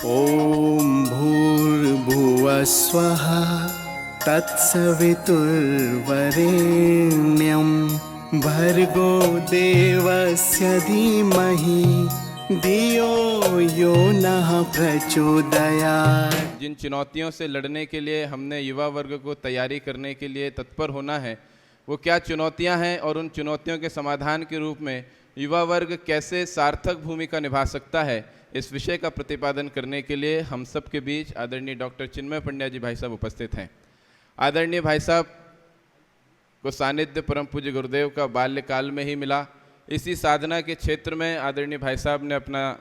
ॐ भूर्भुवः स्वः तत्सवितुर्वरेण्यं भर्गो देवस्य धीमहि धियो यो नः प्रचोदयात्। जिन चुनौतियों से लड़ने के लिए हमने युवा वर्ग को तैयारी करने के लिए तत्पर होना है, वो क्या चुनौतियां हैं और उन चुनौतियों के समाधान के रूप में युवा वर्ग कैसे सार्थक भूमिका निभा सकता है, इस विषय का प्रतिपादन करने के लिए हम सब के बीच आदरणीय डॉक्टर चिन्मय पंड्या जी भाई साहब उपस्थित हैं। आदरणीय भाई साहब को सानिध्य परम पूज्य गुरुदेव का बाल्यकाल में ही मिला। इसी साधना के क्षेत्र में आदरणीय भाई साहब ने अपना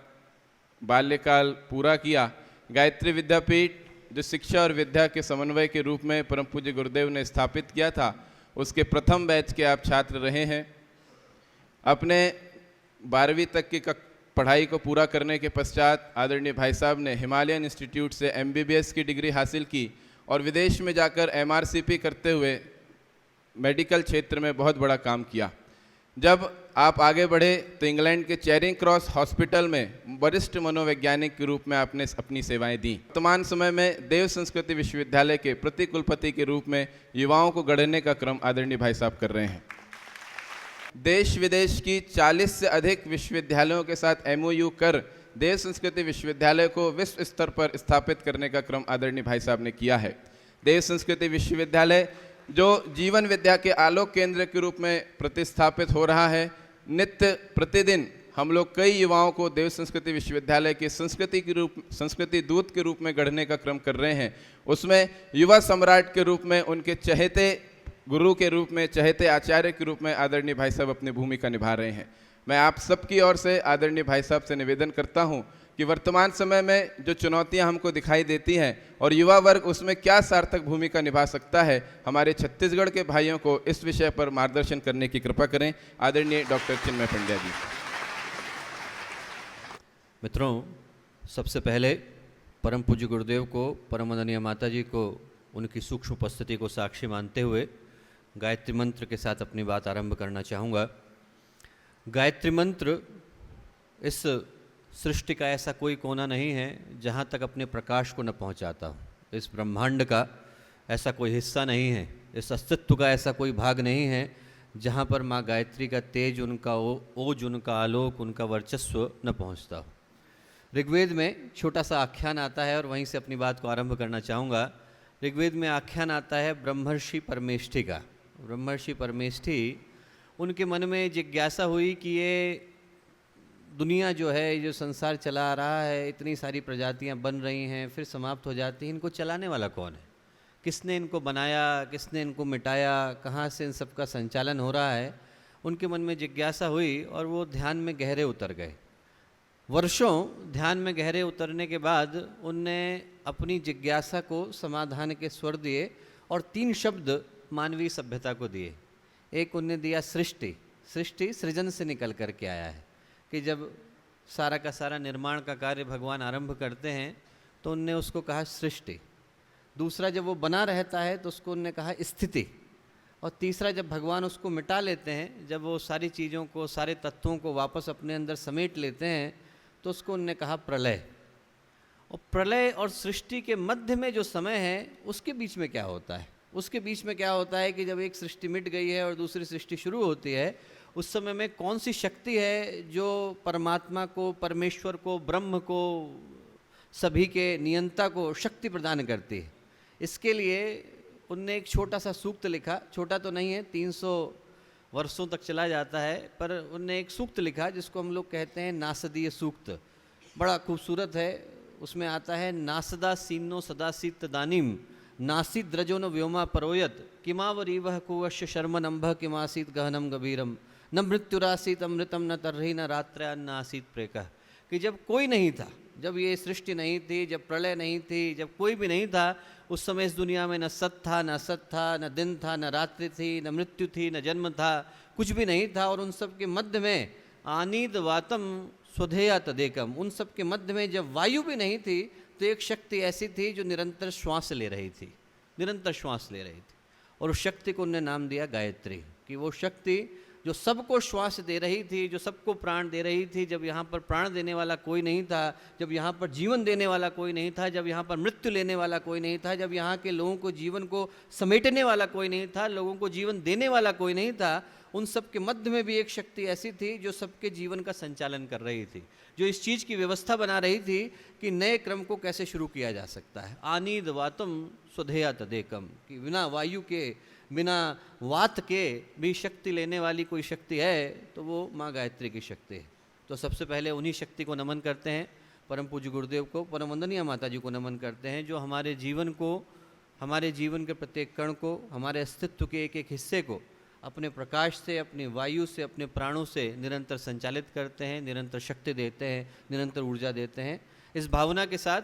बाल्यकाल पूरा किया। गायत्री विद्यापीठ जो शिक्षा और विद्या के समन्वय के रूप में परम पूज्य गुरुदेव ने स्थापित किया था, उसके प्रथम बैच के आप छात्र रहे हैं। अपने 12वीं तक की पढ़ाई को पूरा करने के पश्चात आदरणीय भाई साहब ने हिमालयन इंस्टीट्यूट से MBBS की डिग्री हासिल की और विदेश में जाकर MRCP करते हुए मेडिकल क्षेत्र में बहुत बड़ा काम किया। जब आप आगे बढ़े तो इंग्लैंड के चेरिंग क्रॉस हॉस्पिटल में वरिष्ठ मनोवैज्ञानिक के रूप में आपने अपनी सेवाएं दी। वर्तमान समय में देव संस्कृति विश्वविद्यालय के प्रतिकुलपति के रूप में युवाओं को गढ़ने का क्रम आदरणीय भाई साहब कर रहे हैं। देश विदेश की 40 से अधिक विश्वविद्यालयों के साथ MOU कर देव संस्कृति विश्वविद्यालय को विश्व स्तर पर स्थापित करने का क्रम आदरणीय भाई साहब ने किया है। देव संस्कृति विश्वविद्यालय जो जीवन विद्या के आलोक केंद्र के रूप में प्रतिस्थापित हो रहा है, नित्य प्रतिदिन हम लोग कई युवाओं को देव संस्कृति विश्वविद्यालय के संस्कृति दूत के रूप में गढ़ने का क्रम कर रहे हैं। उसमें युवा सम्राट के रूप में, उनके चहेते गुरु के रूप में, चहेते आचार्य के रूप में आदरणीय भाई साहब अपनी भूमिका निभा रहे हैं। मैं आप सबकी ओर से आदरणीय भाई साहब से निवेदन करता हूं कि वर्तमान समय में जो चुनौतियां हमको दिखाई देती हैं और युवा वर्ग उसमें क्या सार्थक भूमिका निभा सकता है, हमारे छत्तीसगढ़ के भाइयों को इस विषय पर मार्गदर्शन करने की कृपा करें। आदरणीय डॉक्टर चिन्मय पंड्या जी। मित्रों, सबसे पहले परम पूज्य गुरुदेव को, परम वंदनीय माता जी को उनकी सूक्ष्म उपस्थिति को साक्षी मानते हुए गायत्री मंत्र के साथ अपनी बात आरंभ करना चाहूँगा। गायत्री मंत्र इस सृष्टि का ऐसा कोई कोना नहीं है जहाँ तक अपने प्रकाश को न पहुँचाता हो। इस ब्रह्मांड का ऐसा कोई हिस्सा नहीं है, इस अस्तित्व का ऐसा कोई भाग नहीं है जहाँ पर माँ गायत्री का तेज, उनका ओज, उनका आलोक, उनका वर्चस्व न पहुँचता हो। ऋग्वेद में छोटा सा आख्यान आता है और वहीं से अपनी बात को आरंभ करना चाहूँगा। ऋग्वेद में आख्यान आता है ब्रह्मर्षि परमेष्ठि का। ब्रह्मर्षि परमेष्ठि, उनके मन में जिज्ञासा हुई कि ये दुनिया जो है, जो संसार चला आ रहा है, इतनी सारी प्रजातियां बन रही हैं फिर समाप्त हो जाती हैं, इनको चलाने वाला कौन है? किसने इनको बनाया, किसने इनको मिटाया, कहाँ से इन सब का संचालन हो रहा है? उनके मन में जिज्ञासा हुई और वो ध्यान में गहरे उतर गए। वर्षों ध्यान में गहरे उतरने के बाद उनने अपनी जिज्ञासा को समाधान के स्वर दिए और 3 शब्द मानवीय सभ्यता को दिए। एक उनने दिया सृष्टि। सृष्टि सृजन से निकल कर के आया है कि जब सारा का सारा निर्माण का कार्य भगवान आरंभ करते हैं तो उनने उसको कहा सृष्टि। दूसरा, जब वो बना रहता है तो उसको उनने कहा स्थिति। और तीसरा, जब भगवान उसको मिटा लेते हैं, जब वो सारी चीज़ों को, सारे तत्वों को वापस अपने अंदर समेट लेते हैं, तो उसको उनने कहा प्रलय। और प्रलय और सृष्टि के मध्य में जो समय है, उसके बीच में क्या होता है? उसके बीच में क्या होता है कि जब एक सृष्टि मिट गई है और दूसरी सृष्टि शुरू होती है, उस समय में कौन सी शक्ति है जो परमात्मा को, परमेश्वर को, ब्रह्म को, सभी के नियंता को शक्ति प्रदान करती है? इसके लिए उनने एक छोटा सा सूक्त लिखा। छोटा तो नहीं है, 300 वर्षों तक चला जाता है, पर उनने एक सूक्त लिखा जिसको हम लोग कहते हैं नासदीय सूक्त। बड़ा खूबसूरत है। उसमें आता है, नासदा सीनो सदासीत दानीम नासीद्रजो न व्योमा परोयत किमावरीवह कुवश्य शर्मनंभ किमासीत गहनम गभीरम न मृत्युरासीत अमृतम न तर्हि न रात्रयान्न आसीत प्रेकः। कि जब कोई नहीं था, जब ये सृष्टि नहीं थी, जब प्रलय नहीं थी, जब कोई भी नहीं था, उस समय इस दुनिया में न सत था, न असत था, न दिन था, न रात्रि थी, न मृत्यु थी, न जन्म था, कुछ भी नहीं था। और उन सब के मध्य में आनीद वातम स्वधेया तदेकम, उन सब के मध्य में जब वायु भी नहीं थी तो एक शक्ति ऐसी थी जो निरंतर श्वास ले रही थी, निरंतर श्वास ले रही थी। और उस शक्ति को उन्होंने नाम दिया गायत्री, कि वो शक्ति जो सबको श्वास दे रही थी, जो सबको प्राण दे रही थी, जब यहाँ पर प्राण देने वाला कोई नहीं था, जब यहाँ पर जीवन देने वाला कोई नहीं था, जब यहाँ पर मृत्यु लेने वाला कोई नहीं था, जब यहाँ के लोगों को जीवन को समेटने वाला कोई नहीं था, लोगों को जीवन देने वाला कोई नहीं था, उन सब के मध्य में भी एक शक्ति ऐसी थी जो सबके जीवन का संचालन कर रही थी, जो इस चीज़ की व्यवस्था बना रही थी कि नए क्रम को कैसे शुरू किया जा सकता है। आनीद वातम स्वधेया तदेकम, कि बिना वायु के, बिना वात के भी शक्ति लेने वाली कोई शक्ति है तो वो माँ गायत्री की शक्ति है। तो सबसे पहले उन्हीं शक्ति को नमन करते हैं, परम पूज्य गुरुदेव को, परम वंदनीय माता जी को नमन करते हैं, जो हमारे जीवन को, हमारे जीवन के प्रत्येक कण को, हमारे अस्तित्व के एक एक हिस्से को अपने प्रकाश से, अपनी वायु से, अपने प्राणों से निरंतर संचालित करते हैं, निरंतर शक्ति देते हैं, निरंतर ऊर्जा देते हैं। इस भावना के साथ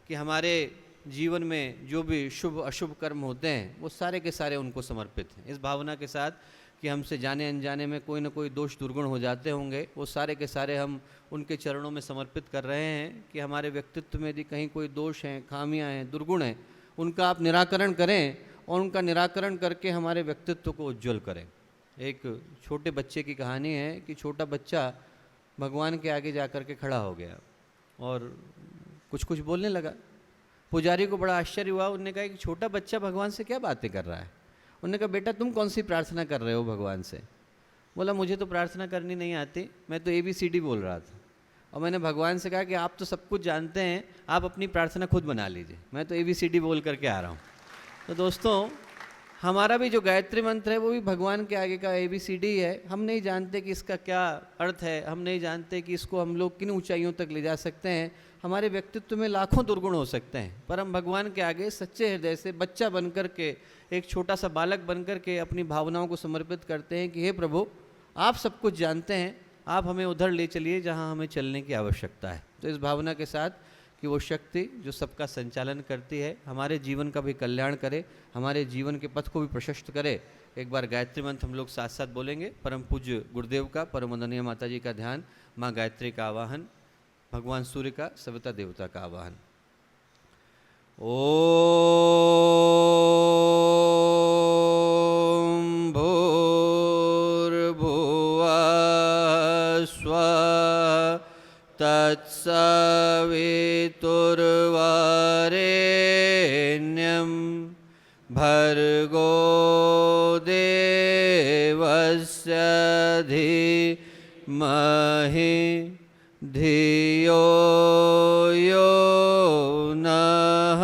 कि हमारे जीवन में जो भी शुभ अशुभ कर्म होते हैं वो सारे के सारे उनको समर्पित हैं। इस भावना के साथ कि हमसे जाने अनजाने में कोई ना कोई दोष दुर्गुण हो जाते होंगे, वो सारे के सारे हम उनके चरणों में समर्पित कर रहे हैं कि हमारे व्यक्तित्व में यदि कहीं कोई दोष हैं, खामियां हैं, दुर्गुण हैं, उनका आप निराकरण करें और उनका निराकरण करके हमारे व्यक्तित्व को उज्ज्वल करें। एक छोटे बच्चे की कहानी है कि छोटा बच्चा भगवान के आगे जा कर के खड़ा हो गया और कुछ कुछ बोलने लगा। पुजारी को बड़ा आश्चर्य हुआ। उन्होंने कहा कि छोटा बच्चा भगवान से क्या बातें कर रहा है। उन्होंने कहा बेटा तुम कौन सी प्रार्थना कर रहे हो भगवान से। बोला मुझे तो प्रार्थना करनी नहीं आती, मैं तो ABCD बोल रहा था। और मैंने भगवान से कहा कि आप तो सब कुछ जानते हैं, आप अपनी प्रार्थना खुद बना लीजिए, मैं तो ABCD बोल करके आ रहा हूँ। तो दोस्तों हमारा भी जो गायत्री मंत्र है वो भी भगवान के आगे का ABCD है। हम नहीं जानते कि इसका क्या अर्थ है, हम नहीं जानते कि इसको हम लोग किन ऊंचाइयों तक ले जा सकते हैं। हमारे व्यक्तित्व में लाखों दुर्गुण हो सकते हैं, पर हम भगवान के आगे सच्चे हृदय से बच्चा बन कर के, एक छोटा सा बालक बन कर के अपनी भावनाओं को समर्पित करते हैं कि हे प्रभु आप सब कुछ जानते हैं, आप हमें उधर ले चलिए जहाँ हमें चलने की आवश्यकता है। तो इस भावना के साथ कि वो शक्ति जो सबका संचालन करती है हमारे जीवन का भी कल्याण करे, हमारे जीवन के पथ को भी प्रशस्त करे। एक बार गायत्री मंत्र हम लोग साथ साथ बोलेंगे। परम पूज्य गुरुदेव का, परम वंदनीय माता जी का ध्यान, माँ गायत्री का आवाहन, भगवान सूर्य का, सविता देवता का आवाहन। ओम भूर्भुवः स्वः तत्सवितुर्वरेण्यं भर्गो देवस्य धीमहि धियो यो नः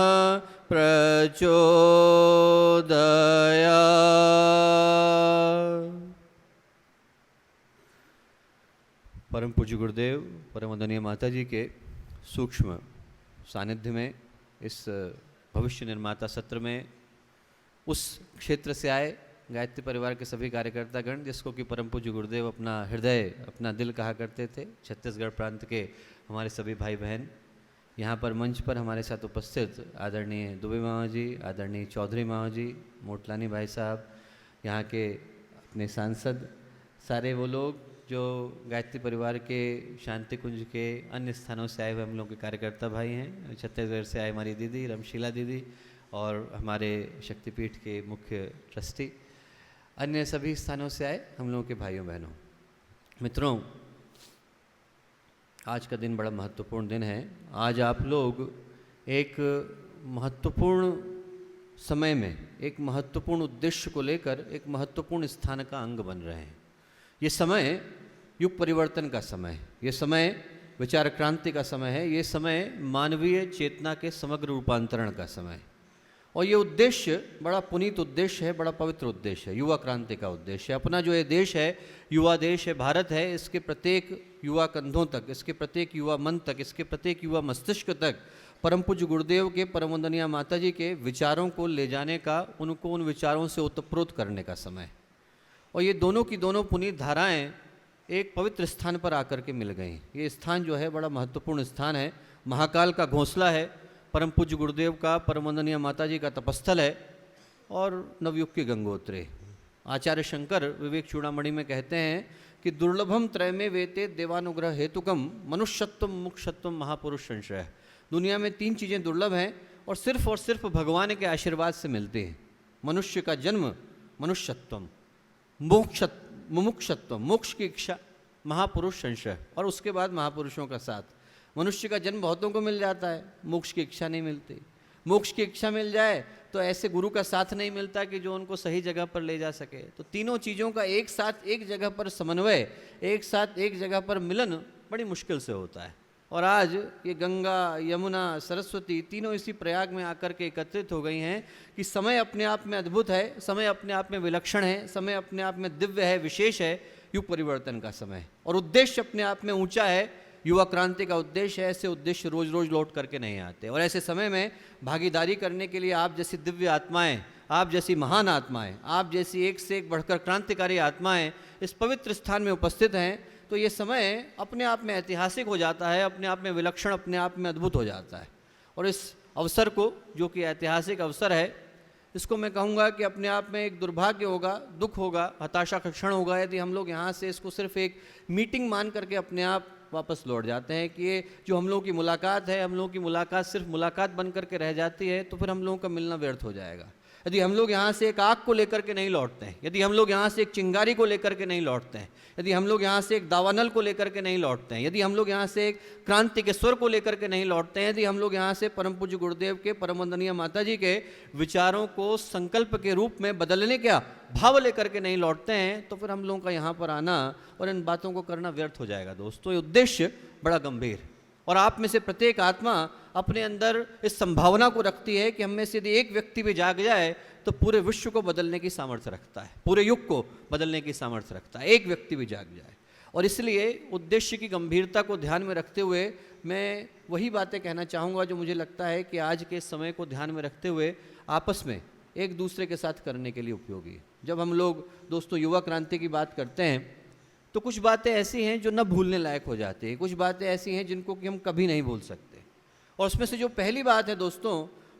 प्रचोदयात्। परम पूज्य गुरुदेव, परम वंदनीय माता जी के सूक्ष्म सानिध्य में इस भविष्य निर्माता सत्र में उस क्षेत्र से आए गायत्री परिवार के सभी कार्यकर्तागण, जिसको कि परम पूज्य गुरुदेव अपना हृदय, अपना दिल कहा करते थे। छत्तीसगढ़ प्रांत के हमारे सभी भाई बहन, यहाँ पर मंच पर हमारे साथ उपस्थित आदरणीय दुबे मामा जी, आदरणीय चौधरी मामा जी, मोटलानी भाई साहब, यहाँ के अपने सांसद, सारे वो लोग जो गायत्री परिवार के शांति कुंज के अन्य स्थानों से आए हुए हम लोग के कार्यकर्ता भाई हैं। छत्तीसगढ़ से आए हमारी दीदी रमशीला दीदी और हमारे शक्तिपीठ के मुख्य ट्रस्टी, अन्य सभी स्थानों से आए हम लोगों के भाइयों बहनों, मित्रों, आज का दिन बड़ा महत्वपूर्ण दिन है। आज आप लोग एक महत्वपूर्ण समय में, एक महत्वपूर्ण उद्देश्य को लेकर एक महत्वपूर्ण स्थान का अंग बन रहे हैं। ये समय युग परिवर्तन का समय है, ये समय विचार क्रांति का समय है, ये समय मानवीय चेतना के समग्र रूपांतरण का समय है। और ये उद्देश्य बड़ा पुनीत उद्देश्य है, बड़ा पवित्र उद्देश्य है, युवा क्रांति का उद्देश्य है। अपना जो ये देश है, युवा देश है, भारत है, इसके प्रत्येक युवा कंधों तक, इसके प्रत्येक युवा मन तक, इसके प्रत्येक युवा मस्तिष्क तक परम पूज्य गुरुदेव के, परम वंदनीय माता जी के विचारों को ले जाने का, उनको उन विचारों से ओतप्रोत करने का समय। और ये दोनों की दोनों पुनीत धाराएं एक पवित्र स्थान पर आकर के मिल गई। ये स्थान जो है बड़ा महत्वपूर्ण स्थान है, महाकाल का घोंसला है, परम पूज्य गुरुदेव का, परम वंदनीय माता जी का तपस्थल है और नवयुग की गंगोत्री। आचार्य शंकर विवेक चूड़ामणि में कहते हैं कि दुर्लभम त्रयमे वेते देवानुग्रह हेतुकम मनुष्यत्व मुक्षत्व महापुरुष संश्रय। दुनिया में 3 चीज़ें दुर्लभ हैं और सिर्फ भगवान के आशीर्वाद से मिलती हैं। मनुष्य का जन्म, मनुष्यत्वम, मुमुक्षत्व, मोक्ष की इच्छा, महापुरुष संशय, और उसके बाद महापुरुषों का साथ। मनुष्य का जन्म बहुतों को मिल जाता है, मोक्ष की इच्छा नहीं मिलती। मोक्ष की इच्छा मिल जाए तो ऐसे गुरु का साथ नहीं मिलता कि जो उनको सही जगह पर ले जा सके। तो तीनों चीज़ों का एक साथ एक जगह पर समन्वय, एक साथ एक जगह पर मिलन बड़ी मुश्किल से होता है। और आज ये गंगा, यमुना, सरस्वती तीनों इसी प्रयाग में आकर के एकत्रित हो गई हैं कि समय अपने आप में अद्भुत है, समय अपने आप में विलक्षण है, समय अपने आप में दिव्य है, विशेष है, युग परिवर्तन का समय। और उद्देश्य अपने आप में ऊंचा है, युवा क्रांति का उद्देश्य है। ऐसे उद्देश्य रोज रोज लौट करके नहीं आते। और ऐसे समय में भागीदारी करने के लिए आप जैसी दिव्य आत्माएं, आप जैसी महान आत्माएं, आप जैसी एक से एक बढ़कर क्रांतिकारी आत्माएं इस पवित्र स्थान में उपस्थित हैं, तो ये समय अपने आप में ऐतिहासिक हो जाता है, अपने आप में विलक्षण, अपने आप में अद्भुत हो जाता है। और इस अवसर को, जो कि ऐतिहासिक अवसर है, इसको मैं कहूँगा कि अपने आप में एक दुर्भाग्य होगा, दुख होगा, हताशा का क्षण होगा यदि हम लोग यहाँ से इसको सिर्फ एक मीटिंग मान करके अपने आप वापस लौट जाते हैं कि ये जो हम लोगों की मुलाकात है, हम लोगों की मुलाकात सिर्फ मुलाकात बन करके रह जाती है, तो फिर हम लोगों का मिलना व्यर्थ हो जाएगा। यदि हम लोग यहाँ से एक आग को लेकर के नहीं लौटते हैं, यदि हम लोग यहाँ से एक चिंगारी को लेकर के नहीं लौटते हैं, यदि हम लोग यहाँ से एक दावानल को लेकर के नहीं लौटते हैं, यदि हम लोग यहाँ से एक क्रांति के स्वर को लेकर के नहीं लौटते हैं, यदि हम लोग यहाँ से परम पूज्य गुरुदेव के, परम वंदनीय माता जी के विचारों को संकल्प के रूप में बदलने का भाव लेकर के नहीं लौटते हैं, तो फिर हम लोगों का यहाँ पर आना और इन बातों को करना व्यर्थ हो जाएगा। दोस्तों, ये उद्देश्य बड़ा गंभीर, और आप में से प्रत्येक आत्मा अपने अंदर इस संभावना को रखती है कि हम में से यदि एक व्यक्ति भी जाग जाए तो पूरे विश्व को बदलने की सामर्थ्य रखता है, पूरे युग को बदलने की सामर्थ्य रखता है, एक व्यक्ति भी जाग जाए। और इसलिए उद्देश्य की गंभीरता को ध्यान में रखते हुए मैं वही बातें कहना चाहूँगा जो मुझे लगता है कि आज के समय को ध्यान में रखते हुए आपस में एक दूसरे के साथ करने के लिए उपयोगी है। जब हम लोग दोस्तों युवा क्रांति की बात करते हैं तो कुछ बातें ऐसी हैं जो न भूलने लायक हो जाती हैं, कुछ बातें ऐसी हैं जिनको कि हम कभी नहीं भूल सकते। और उसमें से जो पहली बात है दोस्तों,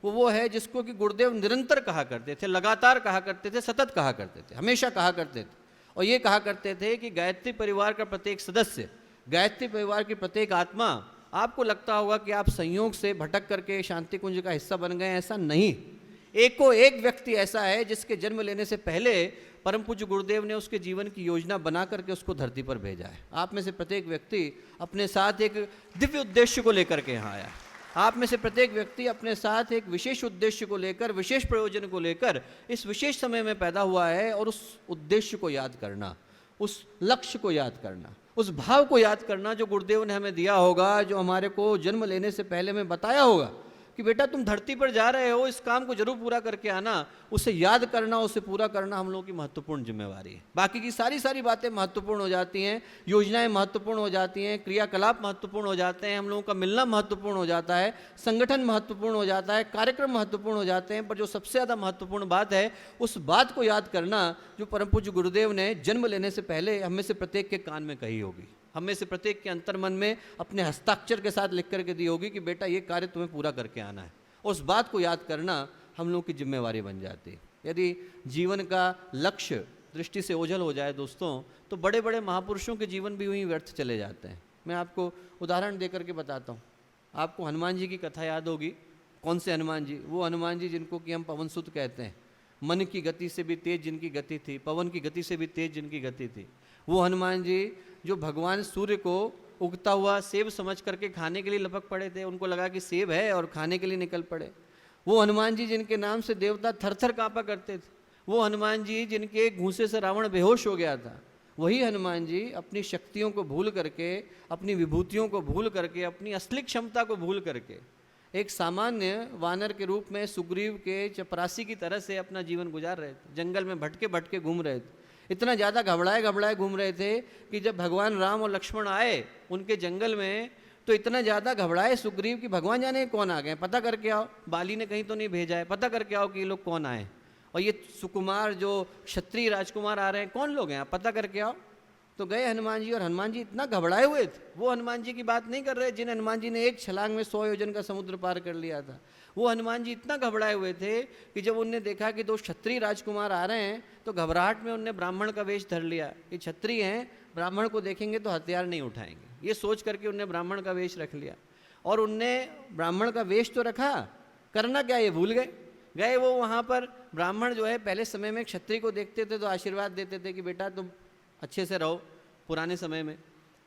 वो है जिसको कि गुरुदेव निरंतर कहा करते थे, लगातार कहा करते थे, सतत कहा करते थे, हमेशा कहा करते थे। और ये कहा करते थे कि गायत्री परिवार का प्रत्येक सदस्य, गायत्री परिवार की प्रत्येक आत्मा, आपको लगता होगा कि आप संयोग से भटक करके शांति कुंज का हिस्सा बन गए, ऐसा नहीं। एको एक व्यक्ति ऐसा है जिसके जन्म लेने से पहले परम पूज्य गुरुदेव ने उसके जीवन की योजना बना करके उसको धरती पर भेजा है। आप में से प्रत्येक व्यक्ति अपने साथ एक दिव्य उद्देश्य को लेकर के यहाँ आया है। आप में से प्रत्येक व्यक्ति अपने साथ एक विशेष उद्देश्य को लेकर, विशेष प्रयोजन को लेकर इस विशेष समय में पैदा हुआ है। और उस उद्देश्य को याद करना, उस लक्ष्य को याद करना, उस भाव को याद करना जो गुरुदेव ने हमें दिया होगा, जो हमारे को जन्म लेने से पहले में बताया होगा कि बेटा तुम धरती पर जा रहे हो, इस काम को जरूर पूरा करके आना, उसे याद करना, उसे पूरा करना हम लोगों की महत्वपूर्ण जिम्मेवारी है। बाकी की सारी बातें महत्वपूर्ण हो जाती हैं, योजनाएं महत्वपूर्ण हो जाती हैं, क्रियाकलाप महत्वपूर्ण हो जाते हैं, हम लोगों का मिलना महत्वपूर्ण हो जाता है, संगठन महत्वपूर्ण हो जाता है, कार्यक्रम महत्वपूर्ण हो जाते हैं, पर जो सबसे ज़्यादा महत्वपूर्ण बात है उस बात को याद करना जो परम पूज्य गुरुदेव ने जन्म लेने से पहले हम में से प्रत्येक के कान में कही होगी, हम में से प्रत्येक के अंतर्मन में अपने हस्ताक्षर के साथ लिख करके दी होगी कि बेटा ये कार्य तुम्हें पूरा करके आना है। उस बात को याद करना हम लोगों की जिम्मेवारी बन जाती है। यदि जीवन का लक्ष्य दृष्टि से ओझल हो जाए दोस्तों, तो बड़े बड़े महापुरुषों के जीवन भी वहीं व्यर्थ चले जाते हैं। मैं आपको उदाहरण दे करके बताता हूँ। आपको हनुमान जी की कथा याद होगी। कौन से हनुमान जी? वो हनुमान जी जिनको कि हम पवन सुत कहते हैं। मन की गति से भी तेज जिनकी गति थी, पवन की गति से भी तेज जिनकी गति थी। वो हनुमान जी जो भगवान सूर्य को उगता हुआ सेब समझ करके खाने के लिए लपक पड़े थे, उनको लगा कि सेब है और खाने के लिए निकल पड़े। वो हनुमान जी जिनके नाम से देवता थर थर काँपा करते थे। वो हनुमान जी जिनके घूंसे से रावण बेहोश हो गया था। वही हनुमान जी अपनी शक्तियों को भूल करके, अपनी विभूतियों को भूल करके, अपनी असली क्षमता को भूल करके एक सामान्य वानर के रूप में सुग्रीव के चपरासी की तरह से अपना जीवन गुजार रहे थे। जंगल में भटके भटके घूम रहे थे। इतना ज़्यादा घबराए घूम रहे थे कि जब भगवान राम और लक्ष्मण आए उनके जंगल में, तो इतना ज़्यादा घबराए सुग्रीव कि भगवान जाने कौन आ गए, पता करके आओ। बाली ने कहीं तो नहीं भेजा है, पता करके आओ कि ये लोग कौन आए, और ये सुकुमार जो क्षत्रिय राजकुमार आ रहे हैं कौन लोग हैं, आप पता करके आओ। तो गए हनुमान जी, और हनुमान जी इतना घबराए हुए थे। वो हनुमान जी की बात नहीं कर रहे जिन हनुमान जी ने एक छलांग में 100 योजन का समुद्र पार कर लिया था। वो हनुमान जी इतना घबराए हुए थे कि जब उनने देखा कि 2 क्षत्रिय राजकुमार आ रहे हैं, तो घबराहट में उनने ब्राह्मण का वेश धर लिया कि क्षत्रिय हैं, ब्राह्मण को देखेंगे तो हथियार नहीं उठाएंगे। ये सोच करके उनने ब्राह्मण का वेश रख लिया। और उनने ब्राह्मण का वेश तो रखा, करना क्या ये भूल गए। वो वहाँ पर ब्राह्मण जो है पहले समय में क्षत्रिय को देखते थे तो आशीर्वाद देते थे कि बेटा तुम अच्छे से रहो। पुराने समय में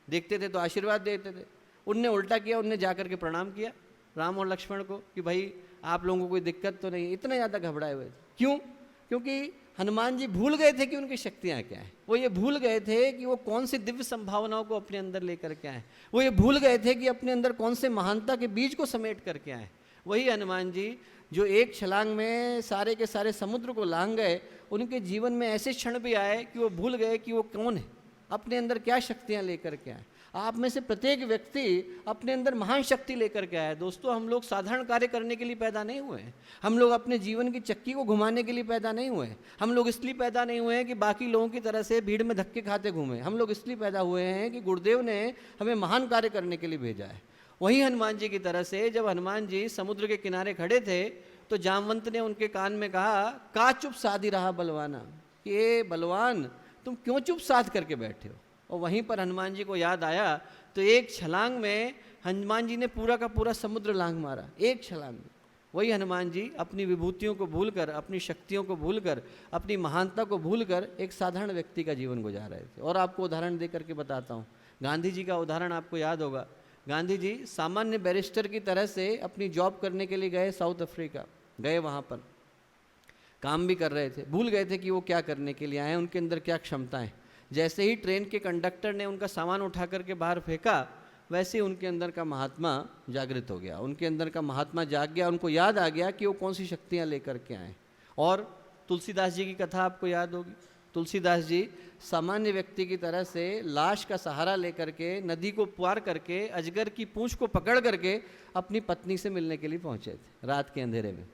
देखते थे तो आशीर्वाद देते थे, उनने उल्टा किया, उनने जा कर के प्रणाम किया राम और लक्ष्मण को कि भाई आप लोगों को कोई दिक्कत तो नहीं। इतने ज़्यादा घबराए हुए थे, क्यों? क्योंकि हनुमान जी भूल गए थे कि उनकी शक्तियाँ क्या हैं। वो ये भूल गए थे कि वो कौन सी दिव्य संभावनाओं को अपने अंदर लेकर के आए। वो ये भूल गए थे कि अपने अंदर कौन से महानता के बीज को समेट करके आए। वही हनुमान जी जो एक छलांग में सारे के सारे समुद्र को लांघ गए, उनके जीवन में ऐसे क्षण भी आए कि वो भूल गए कि वो कौन है, अपने अंदर क्या शक्तियाँ लेकर के आए। आप में से प्रत्येक व्यक्ति अपने अंदर महान शक्ति लेकर के आया है। दोस्तों, हम लोग साधारण कार्य करने के लिए पैदा नहीं हुए हैं। हम लोग अपने जीवन की चक्की को घुमाने के लिए पैदा नहीं हुए हैं। हम लोग इसलिए पैदा नहीं हुए हैं कि बाकी लोगों की तरह से भीड़ में धक्के खाते घूमें। हम लोग इसलिए पैदा हुए हैं कि गुरुदेव ने हमें महान कार्य करने के लिए भेजा है। वहीं हनुमान जी की तरह से जब हनुमान जी समुद्र के किनारे खड़े थे तो जामवंत ने उनके कान में कहा, का चुप साधी रहा बलवाना, कि ये बलवान तुम क्यों चुप साध करके बैठे हो। और वहीं पर हनुमान जी को याद आया तो एक छलांग में हनुमान जी ने पूरा का पूरा समुद्र लांघ मारा, एक छलांग में। वही हनुमान जी अपनी विभूतियों को भूलकर, अपनी शक्तियों को भूलकर, अपनी महानता को भूलकर एक साधारण व्यक्ति का जीवन गुजार रहे थे। और आपको उदाहरण दे करके बताता हूँ, गांधी जी का उदाहरण आपको याद होगा। गांधी जी सामान्य बैरिस्टर की तरह से अपनी जॉब करने के लिए गए साउथ अफ्रीका, गए वहाँ पर काम भी कर रहे थे, भूल गए थे कि वो क्या करने के लिए आए, उनके अंदर क्या क्षमताएं। जैसे ही ट्रेन के कंडक्टर ने उनका सामान उठा करके बाहर फेंका, वैसे ही उनके अंदर का महात्मा जागृत हो गया, उनके अंदर का महात्मा जाग गया। उनको याद आ गया कि वो कौन सी शक्तियाँ लेकर के आए। और तुलसीदास जी की कथा आपको याद होगी। तुलसीदास जी सामान्य व्यक्ति की तरह से लाश का सहारा लेकर के नदी को पार करके अजगर की पूंछ को पकड़ करके अपनी पत्नी से मिलने के लिए पहुँचे थे रात के अंधेरे में।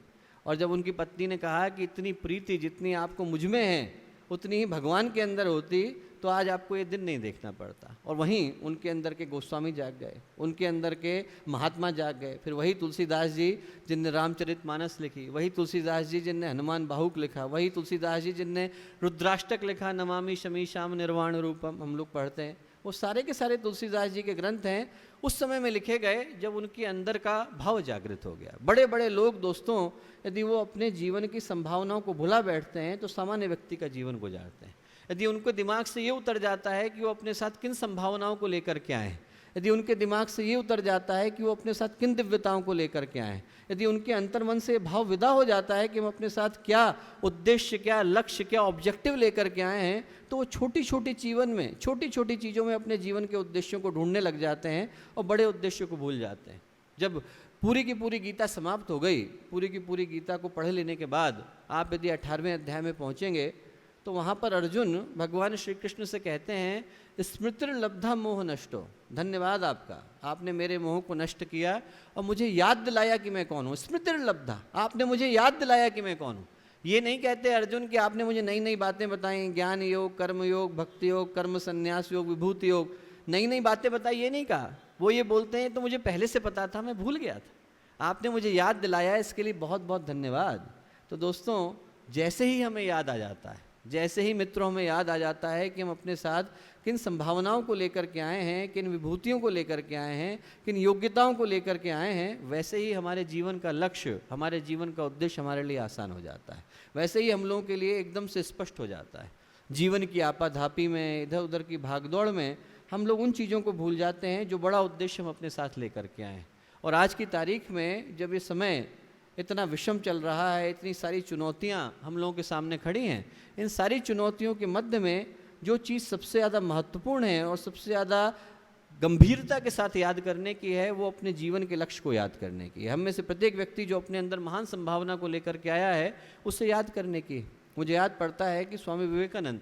और जब उनकी पत्नी ने कहा कि इतनी प्रीति जितनी आपको मुझ में है उतनी ही भगवान के अंदर होती तो आज आपको ये दिन नहीं देखना पड़ता। और वहीं उनके अंदर के गोस्वामी जाग गए, उनके अंदर के महात्मा जाग गए। फिर वही तुलसीदास जी जिनने रामचरितमानस लिखी, वही तुलसीदास जी जिनने हनुमान बाहुक लिखा, वही तुलसीदास जी जिनने रुद्राष्टक लिखा, नमामि शमीशाम निर्वाण रूपम हम लोग पढ़ते हैं। वो सारे के सारे तुलसीदास जी के ग्रंथ हैं, उस समय में लिखे गए जब उनके अंदर का भाव जागृत हो गया। बड़े बड़े लोग दोस्तों, यदि वो अपने जीवन की संभावनाओं को भुला बैठते हैं तो सामान्य व्यक्ति का जीवन गुजारते हैं। यदि उनको दिमाग से ये उतर जाता है कि वो अपने साथ किन संभावनाओं को लेकर के आए, यदि उनके दिमाग से ये उतर जाता है कि वो अपने साथ किन दिव्यताओं को लेकर के आए, यदि उनके अंतर्मन से भाव विदा हो जाता है कि हम अपने साथ क्या उद्देश्य, क्या लक्ष्य, क्या ऑब्जेक्टिव लेकर के आए हैं, तो वो छोटी छोटी जीवन में, छोटी छोटी चीज़ों में अपने जीवन के उद्देश्यों को ढूंढने लग जाते हैं और बड़े उद्देश्यों को भूल जाते हैं। जब पूरी की पूरी गीता समाप्त हो गई, पूरी की पूरी गीता को पढ़ लेने के बाद आप यदि 18वें अध्याय में पहुँचेंगे तो वहाँ पर अर्जुन भगवान श्री कृष्ण से कहते हैं, स्मृतिर्लब्धा मोह नष्टो, धन्यवाद आपका, आपने मेरे मोह को नष्ट किया और मुझे याद दिलाया कि मैं कौन हूँ। स्मृतिर्लब्धा, आपने मुझे याद दिलाया कि मैं कौन हूँ। ये नहीं कहते अर्जुन कि आपने मुझे नई नई बातें बताई, ज्ञान योग, कर्म योग, भक्ति योग, कर्म संन्यास योग, विभूति योग, नई नई बातें बताई, ये नहीं कहा। वो ये बोलते हैं तो मुझे पहले से पता था, मैं भूल गया था, आपने मुझे याद दिलाया, इसके लिए बहुत बहुत धन्यवाद। तो दोस्तों, जैसे ही हमें याद आ जाता है, जैसे ही मित्रों हमें याद आ जाता है कि हम अपने साथ किन संभावनाओं को लेकर के आए हैं, किन विभूतियों को लेकर के आए हैं, किन योग्यताओं को लेकर के आए हैं, वैसे ही हमारे जीवन का लक्ष्य, हमारे जीवन का उद्देश्य हमारे लिए आसान हो जाता है। वैसे ही हम लोगों के लिए एकदम से स्पष्ट हो जाता है। जीवन की आपाधापी में, इधर उधर की भागदौड़ में हम लोग उन चीज़ों को भूल जाते हैं जो बड़ा उद्देश्य हम अपने साथ लेकर के आए हैं। और आज की तारीख में जब ये समय इतना विषम चल रहा है, इतनी सारी चुनौतियां हम लोगों के सामने खड़ी हैं, इन सारी चुनौतियों के मध्य में जो चीज़ सबसे ज़्यादा महत्वपूर्ण है और सबसे ज़्यादा गंभीरता के साथ याद करने की है, वो अपने जीवन के लक्ष्य को याद करने की है। हम में से प्रत्येक व्यक्ति जो अपने अंदर महान संभावना को लेकर के आया है, उसे याद करने की। मुझे याद पड़ता है कि स्वामी विवेकानंद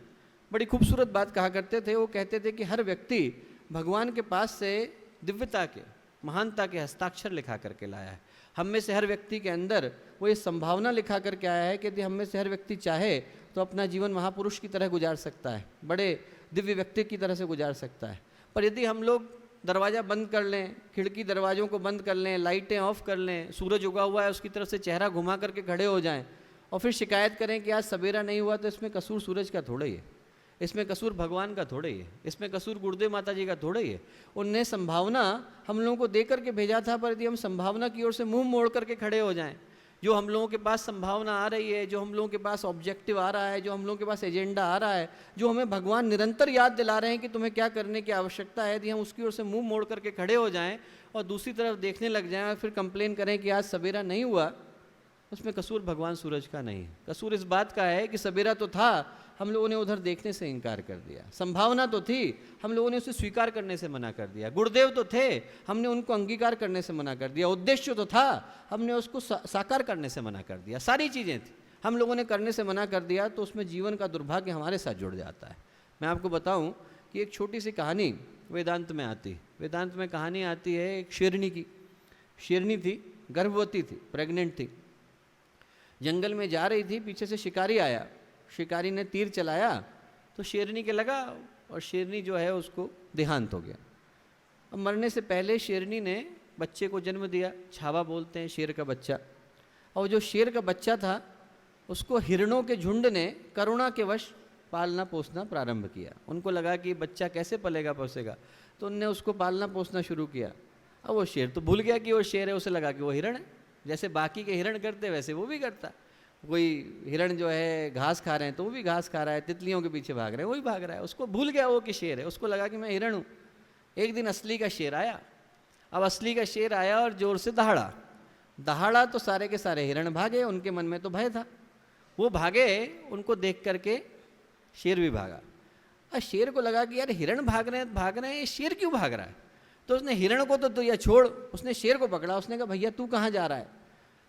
बड़ी खूबसूरत बात कहा करते थे। वो कहते थे कि हर व्यक्ति भगवान के पास से दिव्यता के, महानता के हस्ताक्षर लिखा करके लाया है। हम में से हर व्यक्ति के अंदर वो ये संभावना लिखा करके आया है कि यदि हम में से हर व्यक्ति चाहे तो अपना जीवन महापुरुष की तरह गुजार सकता है, बड़े दिव्य व्यक्ति की तरह से गुजार सकता है। पर यदि हम लोग दरवाज़ा बंद कर लें, खिड़की दरवाज़ों को बंद कर लें, लाइटें ऑफ कर लें, सूरज उगा हुआ है उसकी तरफ से चेहरा घुमा करके खड़े हो जाएं और फिर शिकायत करें कि आज सवेरा नहीं हुआ, तो इसमें कसूर सूरज का थोड़ा ही है, इसमें कसूर भगवान का थोड़ा ही है, इसमें कसूर गुरुदेव माता जी का थोड़ा ही है। उनने संभावना हम लोगों को दे करके भेजा था, पर यदि हम संभावना की ओर से मुंह मोड़ करके खड़े हो जाएं, जो हम लोगों के पास संभावना आ रही है, जो हम लोगों के पास ऑब्जेक्टिव आ रहा है, जो हम लोगों के पास एजेंडा आ रहा है, जो हमें भगवान निरंतर याद दिला रहे हैं कि तुम्हें क्या करने की आवश्यकता है, यदि हम उसकी ओर से मुंह मोड़ करके खड़े हो जाएं और दूसरी तरफ देखने लग जाएं और फिर कंप्लेन करें कि आज सवेरा नहीं हुआ, उसमें कसूर भगवान सूरज का नहीं है। कसूर इस बात का है कि सवेरा तो था, हम लोगों ने उधर देखने से इनकार कर दिया। संभावना तो थी, हम लोगों ने उसे स्वीकार करने से मना कर दिया। गुरुदेव तो थे, हमने उनको अंगीकार करने से मना कर दिया। उद्देश्य तो था, हमने उसको साकार करने से मना कर दिया। सारी चीज़ें थी, हम लोगों ने करने से मना कर दिया, तो उसमें जीवन का दुर्भाग्य हमारे साथ जुड़ जाता है। मैं आपको बताऊं कि एक छोटी सी कहानी वेदांत में आती, वेदांत में कहानी आती है एक शेरनी की। शेरनी थी, गर्भवती थी, प्रेग्नेंट थी, जंगल में जा रही थी, पीछे से शिकारी आया, शिकारी ने तीर चलाया तो शेरनी के लगा और शेरनी जो है उसको देहांत हो गया। अब मरने से पहले शेरनी ने बच्चे को जन्म दिया, छावा बोलते हैं शेर का बच्चा। और जो शेर का बच्चा था उसको हिरणों के झुंड ने करुणा के वश पालना पोसना प्रारंभ किया। उनको लगा कि बच्चा कैसे पलेगा पोसेगा, तो उनने उसको पालना पोसना शुरू किया। अब वो शेर तो भूल गया कि वो शेर है, उसे लगा कि वो हिरण है। जैसे बाकी के हिरण करते वैसे वो भी करता। कोई हिरण जो है घास खा रहे हैं तो वो भी घास खा रहा है, तितलियों के पीछे भाग रहे हैं, वो भी भाग रहा है। उसको भूल गया वो कि शेर है, उसको लगा कि मैं हिरण हूँ। एक दिन असली का शेर आया। अब असली का शेर आया और जोर से दहाड़ा। दहाड़ा तो सारे के सारे हिरण भागे, उनके मन में तो भय था। वो भागे, उनको देख करके शेर भी भागा। और शेर को लगा कि यार हिरण भाग रहे हैं, ये शेर क्यों भाग रहा है? तो उसने हिरण को तो या छोड़, उसने शेर को पकड़ा। उसने कहा भैया तू कहाँ जा रहा है?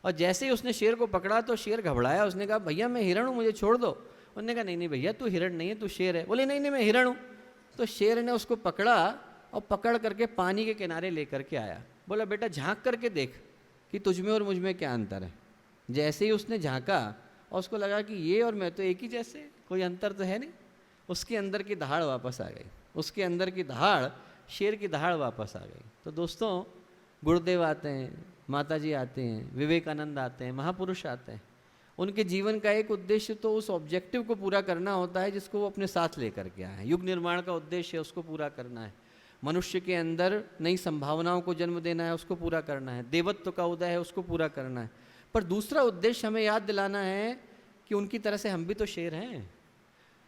और जैसे ही उसने शेर को पकड़ा तो शेर घबराया। उसने कहा भैया मैं हिरण हूँ, मुझे छोड़ दो। उसने कहा नहीं नहीं भैया तू हिरण नहीं है, तू शेर है। बोले नहीं नहीं मैं हिरण हूँ। तो शेर ने उसको पकड़ा और पकड़ करके पानी के किनारे लेकर के आया। बोला बेटा झांक करके देख कि तुझ में और मुझ में क्या अंतर है। जैसे ही उसने झांका और उसको लगा कि ये और मैं तो एक ही जैसे, कोई अंतर तो है नहीं, उसके अंदर की दहाड़ वापस आ गई। उसके अंदर की दहाड़, शेर की दहाड़ वापस आ गई। तो दोस्तों, गुरुदेव आते हैं, माता जी आते हैं, विवेकानंद आते हैं, महापुरुष आते हैं। उनके जीवन का एक उद्देश्य तो उस ऑब्जेक्टिव को पूरा करना होता है जिसको वो अपने साथ लेकर के आए हैं। युग निर्माण का उद्देश्य है, उसको पूरा करना है। मनुष्य के अंदर नई संभावनाओं को जन्म देना है, उसको पूरा करना है। देवत्व का उदय है, उसको पूरा करना है। पर दूसरा उद्देश्य हमें याद दिलाना है कि उनकी तरह से हम भी तो शेर हैं।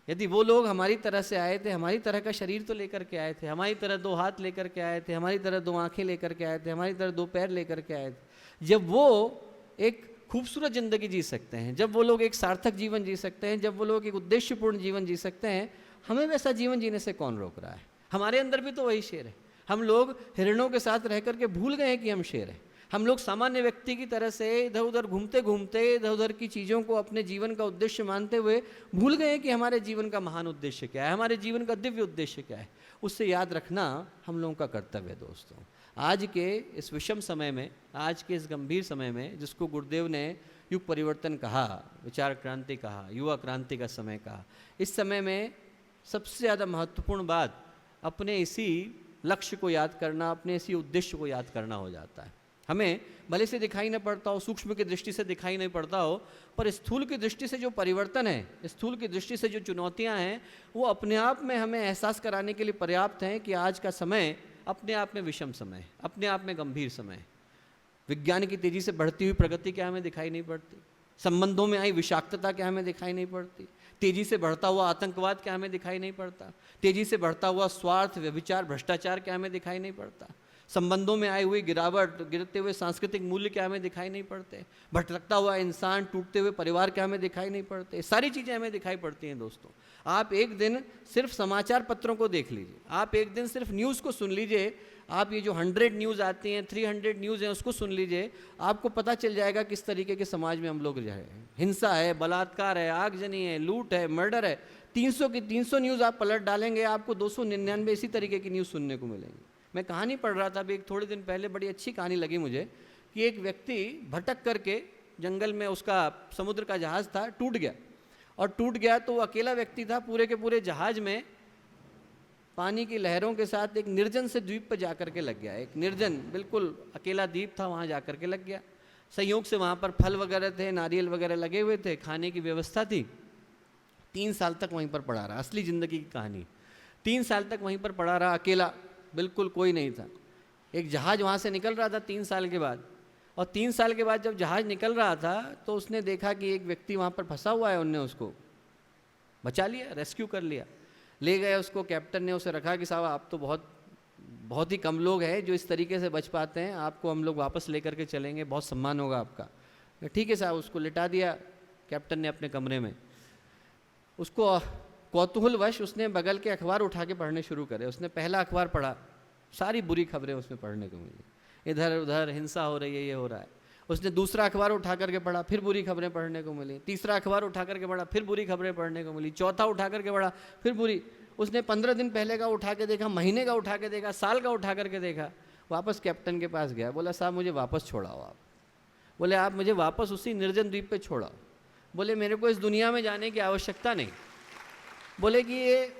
यदि वो लोग हमारी तरह से आए थे, हमारी तरह का शरीर तो लेकर के आए थे, हमारी तरह 2 हाथ लेकर के आए थे, हमारी तरह 2 आंखें लेकर के आए थे, हमारी तरह 2 पैर लेकर के आए थे। जब वो एक खूबसूरत ज़िंदगी जी सकते हैं, जब वो लोग एक सार्थक जीवन जी सकते हैं, जब वो लोग एक उद्देश्यपूर्ण जीवन जी सकते हैं, हमें वैसा जीवन जीने से कौन रोक रहा है? हमारे अंदर भी तो वही शेर है। हम लोग हिरणों के साथ रह करके भूल गए हैं कि हम शेर हैं। हम लोग सामान्य व्यक्ति की तरह से इधर उधर घूमते घूमते इधर उधर की चीज़ों को अपने जीवन का उद्देश्य मानते हुए भूल गए कि हमारे जीवन का महान उद्देश्य क्या है, हमारे जीवन का दिव्य उद्देश्य क्या है। उससे याद रखना हम लोगों का कर्तव्य है। दोस्तों, आज के इस विषम समय में, आज के इस गंभीर समय में, जिसको गुरुदेव ने युग परिवर्तन कहा, विचार क्रांति कहा, युवा क्रांति का समय कहा, इस समय में सबसे ज़्यादा महत्वपूर्ण बात अपने इसी लक्ष्य को याद करना, अपने इसी उद्देश्य को याद करना हो जाता है। हमें भले से दिखाई न पड़ता हो, सूक्ष्म की दृष्टि से दिखाई नहीं पड़ता हो, पर स्थूल की दृष्टि से जो परिवर्तन है, स्थूल की दृष्टि से जो चुनौतियां हैं, वो अपने आप में हमें एहसास कराने के लिए पर्याप्त हैं कि आज का समय अपने आप में विषम समय है, अपने आप में गंभीर समय है। विज्ञान की तेज़ी से बढ़ती हुई प्रगति क्या हमें दिखाई नहीं पड़ती? संबंधों में आई विषाक्तता क्या हमें दिखाई नहीं पड़ती? तेज़ी से बढ़ता हुआ आतंकवाद क्या हमें दिखाई नहीं पड़ता? तेज़ी से बढ़ता हुआ स्वार्थ, व्यभिचार, भ्रष्टाचार क्या हमें दिखाई नहीं पड़ता? संबंधों में आई हुई गिरावट, गिरते हुए सांस्कृतिक मूल्य क्या हमें दिखाई नहीं पड़ते? भटकता हुआ इंसान, टूटते हुए परिवार क्या हमें दिखाई नहीं पड़ते? सारी चीज़ें हमें दिखाई पड़ती हैं। दोस्तों, आप एक दिन सिर्फ समाचार पत्रों को देख लीजिए, आप एक दिन सिर्फ न्यूज़ को सुन लीजिए, आप ये जो 100 न्यूज़ आती हैं, 300 न्यूज़ हैं, उसको सुन लीजिए, आपको पता चल जाएगा किस तरीके के समाज में हम लोग रह रहे हैं। हिंसा है, बलात्कार है, आगजनी है, लूट है, मर्डर है। 300 की 300 न्यूज़ आप पलट डालेंगे, आपको 299 इसी तरीके की न्यूज़ सुनने को मिलेंगी। मैं कहानी पढ़ रहा था अभी एक थोड़े दिन पहले, बड़ी अच्छी कहानी लगी मुझे, कि एक व्यक्ति भटक करके जंगल में, उसका समुद्र का जहाज़ था, टूट गया। और टूट गया तो वो अकेला व्यक्ति था, पूरे के पूरे जहाज़ में पानी की लहरों के साथ एक निर्जन से द्वीप पर जाकर के लग गया। एक निर्जन बिल्कुल अकेला द्वीप था, वहाँ जाकर के लग गया। संयोग से वहाँ पर फल वगैरह थे, नारियल वगैरह लगे हुए थे, खाने की व्यवस्था थी। 3 साल तक वहीं पर पड़ा रहा, असली ज़िंदगी की कहानी। 3 साल तक वहीं पर पड़ा रहा अकेला, बिल्कुल कोई नहीं था। एक जहाज़ वहाँ से निकल रहा था 3 साल के बाद, और 3 साल के बाद जब जहाज़ निकल रहा था तो उसने देखा कि एक व्यक्ति वहाँ पर फंसा हुआ है, उनने उसको बचा लिया, रेस्क्यू कर लिया, ले गए उसको। कैप्टन ने उसे रखा कि साहब आप तो बहुत ही कम लोग हैं जो इस तरीके से बच पाते हैं, आपको हम लोग वापस लेकर के चलेंगे, बहुत सम्मान होगा आपका। ठीक है साहब, उसको लिटा दिया कैप्टन ने अपने कमरे में। उसको कौतूहलवश उसने बगल के अखबार उठा के पढ़ने शुरू करे। उसने पहला अखबार पढ़ा, सारी बुरी खबरें उसमें पढ़ने को मिली, इधर उधर हिंसा हो रही है, ये हो रहा है। उसने दूसरा अखबार उठा करके पढ़ा, फिर बुरी खबरें पढ़ने को मिली। तीसरा अखबार उठा करके पढ़ा, फिर बुरी खबरें पढ़ने को मिली। चौथा उठा करके पढ़ा, फिर बुरी। उसने 15 दिन पहले का उठा के देखा, महीने का उठा के देखा, साल का उठा करके देखा। वापस कैप्टन के पास गया, बोला साहब मुझे वापस छोड़ाओ आप। बोले आप मुझे वापस उसी निर्जन द्वीप पे छोड़ाओ। बोले मेरे को इस दुनिया में जाने की आवश्यकता नहीं। बोले कि ये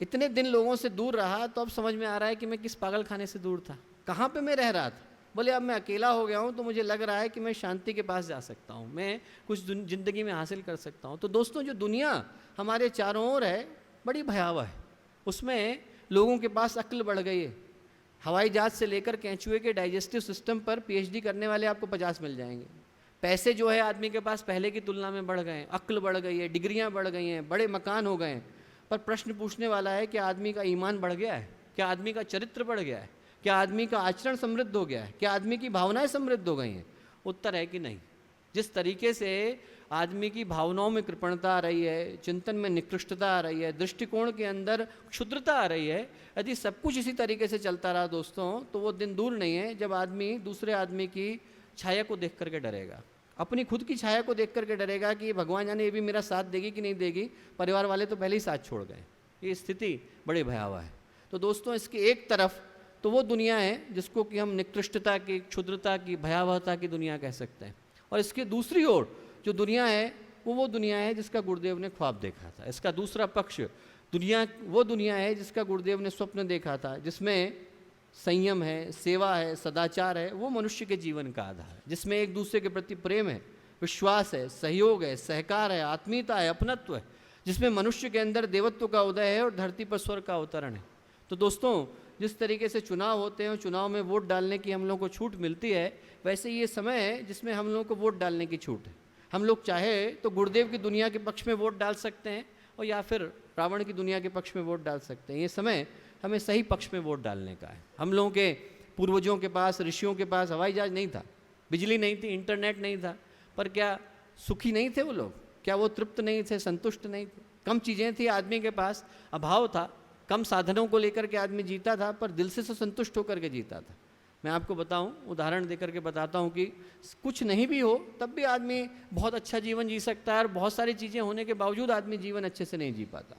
इतने दिन लोगों से दूर रहा तो अब समझ में आ रहा है कि मैं किस पागल खाने से दूर था, कहाँ पे मैं रह रहा था। बोले अब मैं अकेला हो गया हूँ तो मुझे लग रहा है कि मैं शांति के पास जा सकता हूँ, मैं कुछ ज़िंदगी में हासिल कर सकता हूँ। तो दोस्तों, जो दुनिया हमारे चारों ओर है बड़ी भयावह है। उसमें लोगों के पास अक्ल बढ़ गई है। हवाई जहाज से लेकर केंचुए के डाइजेस्टिव सिस्टम पर पीएचडी करने वाले आपको 50 मिल जाएंगे। पैसे जो है आदमी के पास पहले की तुलना में बढ़ गए हैं, अक्ल बढ़ गई है, डिग्रियां बढ़ गई हैं, बड़े मकान हो गए हैं। पर प्रश्न पूछने वाला है, क्या आदमी का ईमान बढ़ गया है? क्या आदमी का चरित्र बढ़ गया है? क्या आदमी का आचरण समृद्ध हो गया है? क्या आदमी की भावनाएं समृद्ध हो गई हैं? उत्तर है कि नहीं। जिस तरीके से आदमी की भावनाओं में कृपणता आ रही है, चिंतन में निकृष्टता आ रही है, दृष्टिकोण के अंदर क्षुद्रता आ रही है, यदि सब कुछ इसी तरीके से चलता रहा दोस्तों, तो वो दिन दूर नहीं है जब आदमी दूसरे आदमी की छाया को देख करके डरेगा, अपनी खुद की छाया को देख करके डरेगा कि भगवान जाने ये भी मेरा साथ देगी कि नहीं देगी, परिवार वाले तो पहले ही साथ छोड़ गए। ये स्थिति बड़ी भयावह है। तो दोस्तों, इसकी एक तरफ तो वो दुनिया है जिसको कि हम निकृष्टता की, क्षुद्रता की, भयावहता की दुनिया कह सकते हैं, और इसके दूसरी ओर जो दुनिया है वो दुनिया है जिसका गुरुदेव ने ख्वाब देखा था। इसका दूसरा पक्ष वो दुनिया है जिसका गुरुदेव ने स्वप्न देखा था, जिसमें संयम है, सेवा है, सदाचार है, वो मनुष्य के जीवन का आधार है, जिसमें एक दूसरे के प्रति प्रेम है, विश्वास है, सहयोग है, सहकार है, आत्मीयता है, अपनत्व है, जिसमें मनुष्य के अंदर देवत्व का उदय है और धरती पर स्वर्ग का अवतरण है। तो दोस्तों, जिस तरीके से चुनाव होते हैं, चुनाव में वोट डालने की हम लोग को छूट मिलती है, वैसे ये समय है जिसमें हम लोग को वोट डालने की छूट है। हम लोग चाहे तो गुरुदेव की दुनिया के पक्ष में वोट डाल सकते हैं और या फिर रावण की दुनिया के पक्ष में वोट डाल सकते हैं। ये समय हमें सही पक्ष में वोट डालने का है। हम लोगों के पूर्वजों के पास, ऋषियों के पास हवाई जहाज नहीं था, बिजली नहीं थी, इंटरनेट नहीं था, पर क्या सुखी नहीं थे वो लोग? क्या वो तृप्त नहीं थे, संतुष्ट नहीं थे? कम चीज़ें थी आदमी के पास, अभाव था, कम साधनों को लेकर के आदमी जीता था, पर दिल से संतुष्ट होकर के जीता था। मैं आपको बताऊं, उदाहरण देकर के बताता हूं कि कुछ नहीं भी हो तब भी आदमी बहुत अच्छा जीवन जी सकता है, और बहुत सारी चीज़ें होने के बावजूद आदमी जीवन अच्छे से नहीं जी पाता।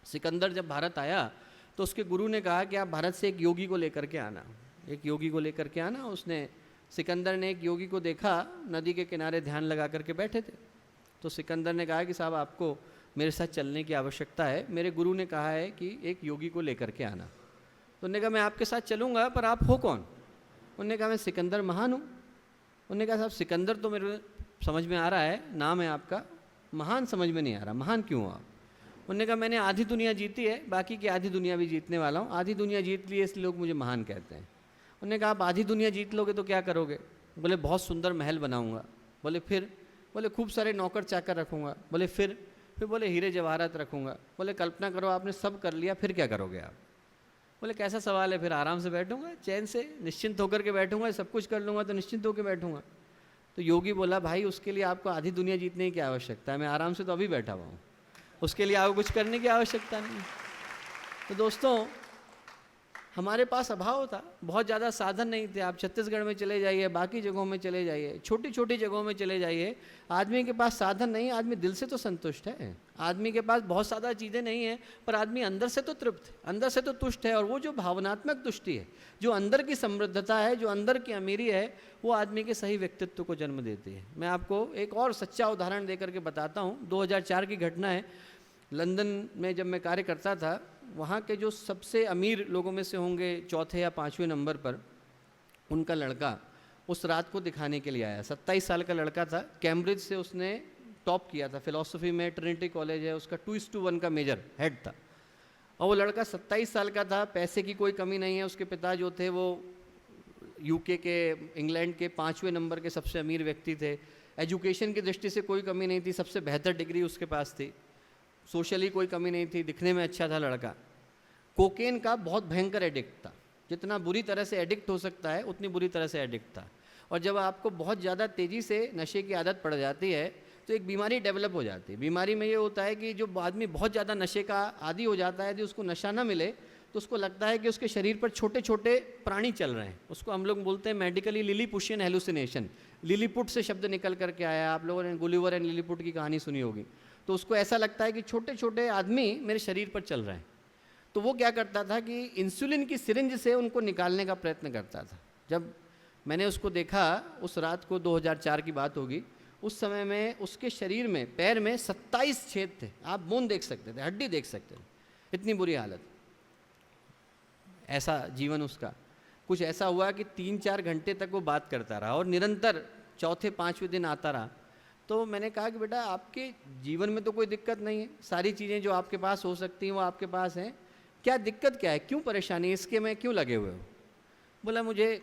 सिकंदर जब भारत आया तो उसके गुरु ने कहा कि आप भारत से एक योगी को लेकर के आना, एक योगी को लेकर के आना। उसने सिकंदर ने एक योगी को देखा, नदी के किनारे ध्यान लगा करके बैठे थे। तो सिकंदर ने कहा कि साहब आपको मेरे साथ चलने की आवश्यकता है, मेरे गुरु ने कहा है कि एक योगी को लेकर के आना। तो उन्होंने कहा मैं आपके साथ चलूँगा, पर आप हो कौन? उन्होंने कहा मैं सिकंदर महान हूँ। उन्होंने कहा साहब सिकंदर तो मेरे समझ में आ रहा है, नाम है आपका, महान समझ में नहीं आ रहा, महान क्यों हो आप? उन्होंने कहा मैंने आधी दुनिया जीती है, बाकी की आधी दुनिया भी जीतने वाला हूँ, आधी दुनिया जीत ली है इसलिए लोग मुझे महान कहते हैं। उन्होंने कहा आप आधी दुनिया जीत लोगे तो क्या करोगे? बोले बहुत सुंदर महल बनाऊँगा। बोले फिर? बोले खूब सारे नौकर चाकर रखूँगा। बोले फिर बोले हीरे जवाहरात रखूँगा। बोले कल्पना करो आपने सब कर लिया, फिर क्या करोगे आप? बोले कैसा सवाल है, फिर आराम से बैठूंगा, चैन से निश्चिंत होकर के बैठूंगा, सब कुछ कर लूँगा तो निश्चिंत होकर बैठूंगा। तो योगी बोला भाई उसके लिए आपको आधी दुनिया जीतने की आवश्यकता है, मैं आराम से तो अभी बैठा हुआ हूँ, उसके लिए आपको कुछ करने की आवश्यकता नहीं। तो दोस्तों, हमारे पास अभाव था, बहुत ज़्यादा साधन नहीं थे। आप छत्तीसगढ़ में चले जाइए, बाकी जगहों में चले जाइए, छोटी छोटी जगहों में चले जाइए, आदमी के पास साधन नहीं, आदमी दिल से तो संतुष्ट है, आदमी के पास बहुत ज़्यादा चीज़ें नहीं हैं, पर आदमी अंदर से तो तृप्त है, अंदर से तो तुष्ट है। और वो जो भावनात्मक तुष्टि है, जो अंदर की समृद्धता है, जो अंदर की अमीरी है, वो आदमी के सही व्यक्तित्व को जन्म देती है। मैं आपको एक और सच्चा उदाहरण देकर के बताता हूँ। 2004 की घटना है। लंदन में जब मैं कार्य करता था, वहाँ के जो सबसे अमीर लोगों में से होंगे 4थे या 5वें नंबर पर, उनका लड़का उस रात को दिखाने के लिए आया। 27 साल का लड़का था, कैम्ब्रिज से उसने टॉप किया था फिलॉसफी में, ट्रिनिटी कॉलेज है उसका, 2:1 का मेजर हेड था। और वो लड़का 27 साल का था, पैसे की कोई कमी नहीं है। उसके पिता जो थे वो यूके के, इंग्लैंड के 5वें नंबर के सबसे अमीर व्यक्ति थे। एजुकेशन की दृष्टि से कोई कमी नहीं थी, सबसे बेहतर डिग्री उसके पास थी। सोशली कोई कमी नहीं थी, दिखने में अच्छा था लड़का। कोकेन का बहुत भयंकर एडिक्ट था, जितना बुरी तरह से एडिक्ट हो सकता है उतनी बुरी तरह से एडिक्ट था। और जब आपको बहुत ज़्यादा तेज़ी से नशे की आदत पड़ जाती है तो एक बीमारी डेवलप हो जाती है। बीमारी में ये होता है कि जो आदमी बहुत ज़्यादा नशे का आदी हो जाता है, यदि उसको नशा ना मिले तो उसको लगता है कि उसके शरीर पर छोटे छोटे प्राणी चल रहे हैं। उसको हम लोग बोलते हैं मेडिकली लिलीपुशियन हेलुसिनेशन। लिलीपुट से शब्द निकल करके आया, आप लोगों ने गुलिवर एंड लिलीपुट की कहानी सुनी होगी। तो उसको ऐसा लगता है कि छोटे छोटे आदमी मेरे शरीर पर चल रहे हैं। तो वो क्या करता था कि इंसुलिन की सिरिंज से उनको निकालने का प्रयत्न करता था। जब मैंने उसको देखा, उस रात को 2004 की बात होगी, उस समय में उसके शरीर में, पैर में 27 छेद थे। आप बोन देख सकते थे, हड्डी देख सकते थे, इतनी बुरी हालत। ऐसा जीवन उसका। कुछ ऐसा हुआ कि 3-4 घंटे तक वो बात करता रहा और निरंतर 4-5वें दिन आता रहा। तो मैंने कहा कि बेटा आपके जीवन में तो कोई दिक्कत नहीं है, सारी चीज़ें जो आपके पास हो सकती हैं वो आपके पास हैं, क्या दिक्कत क्या है, क्यों परेशानी, इसके में क्यों लगे हुए हो? बोला मुझे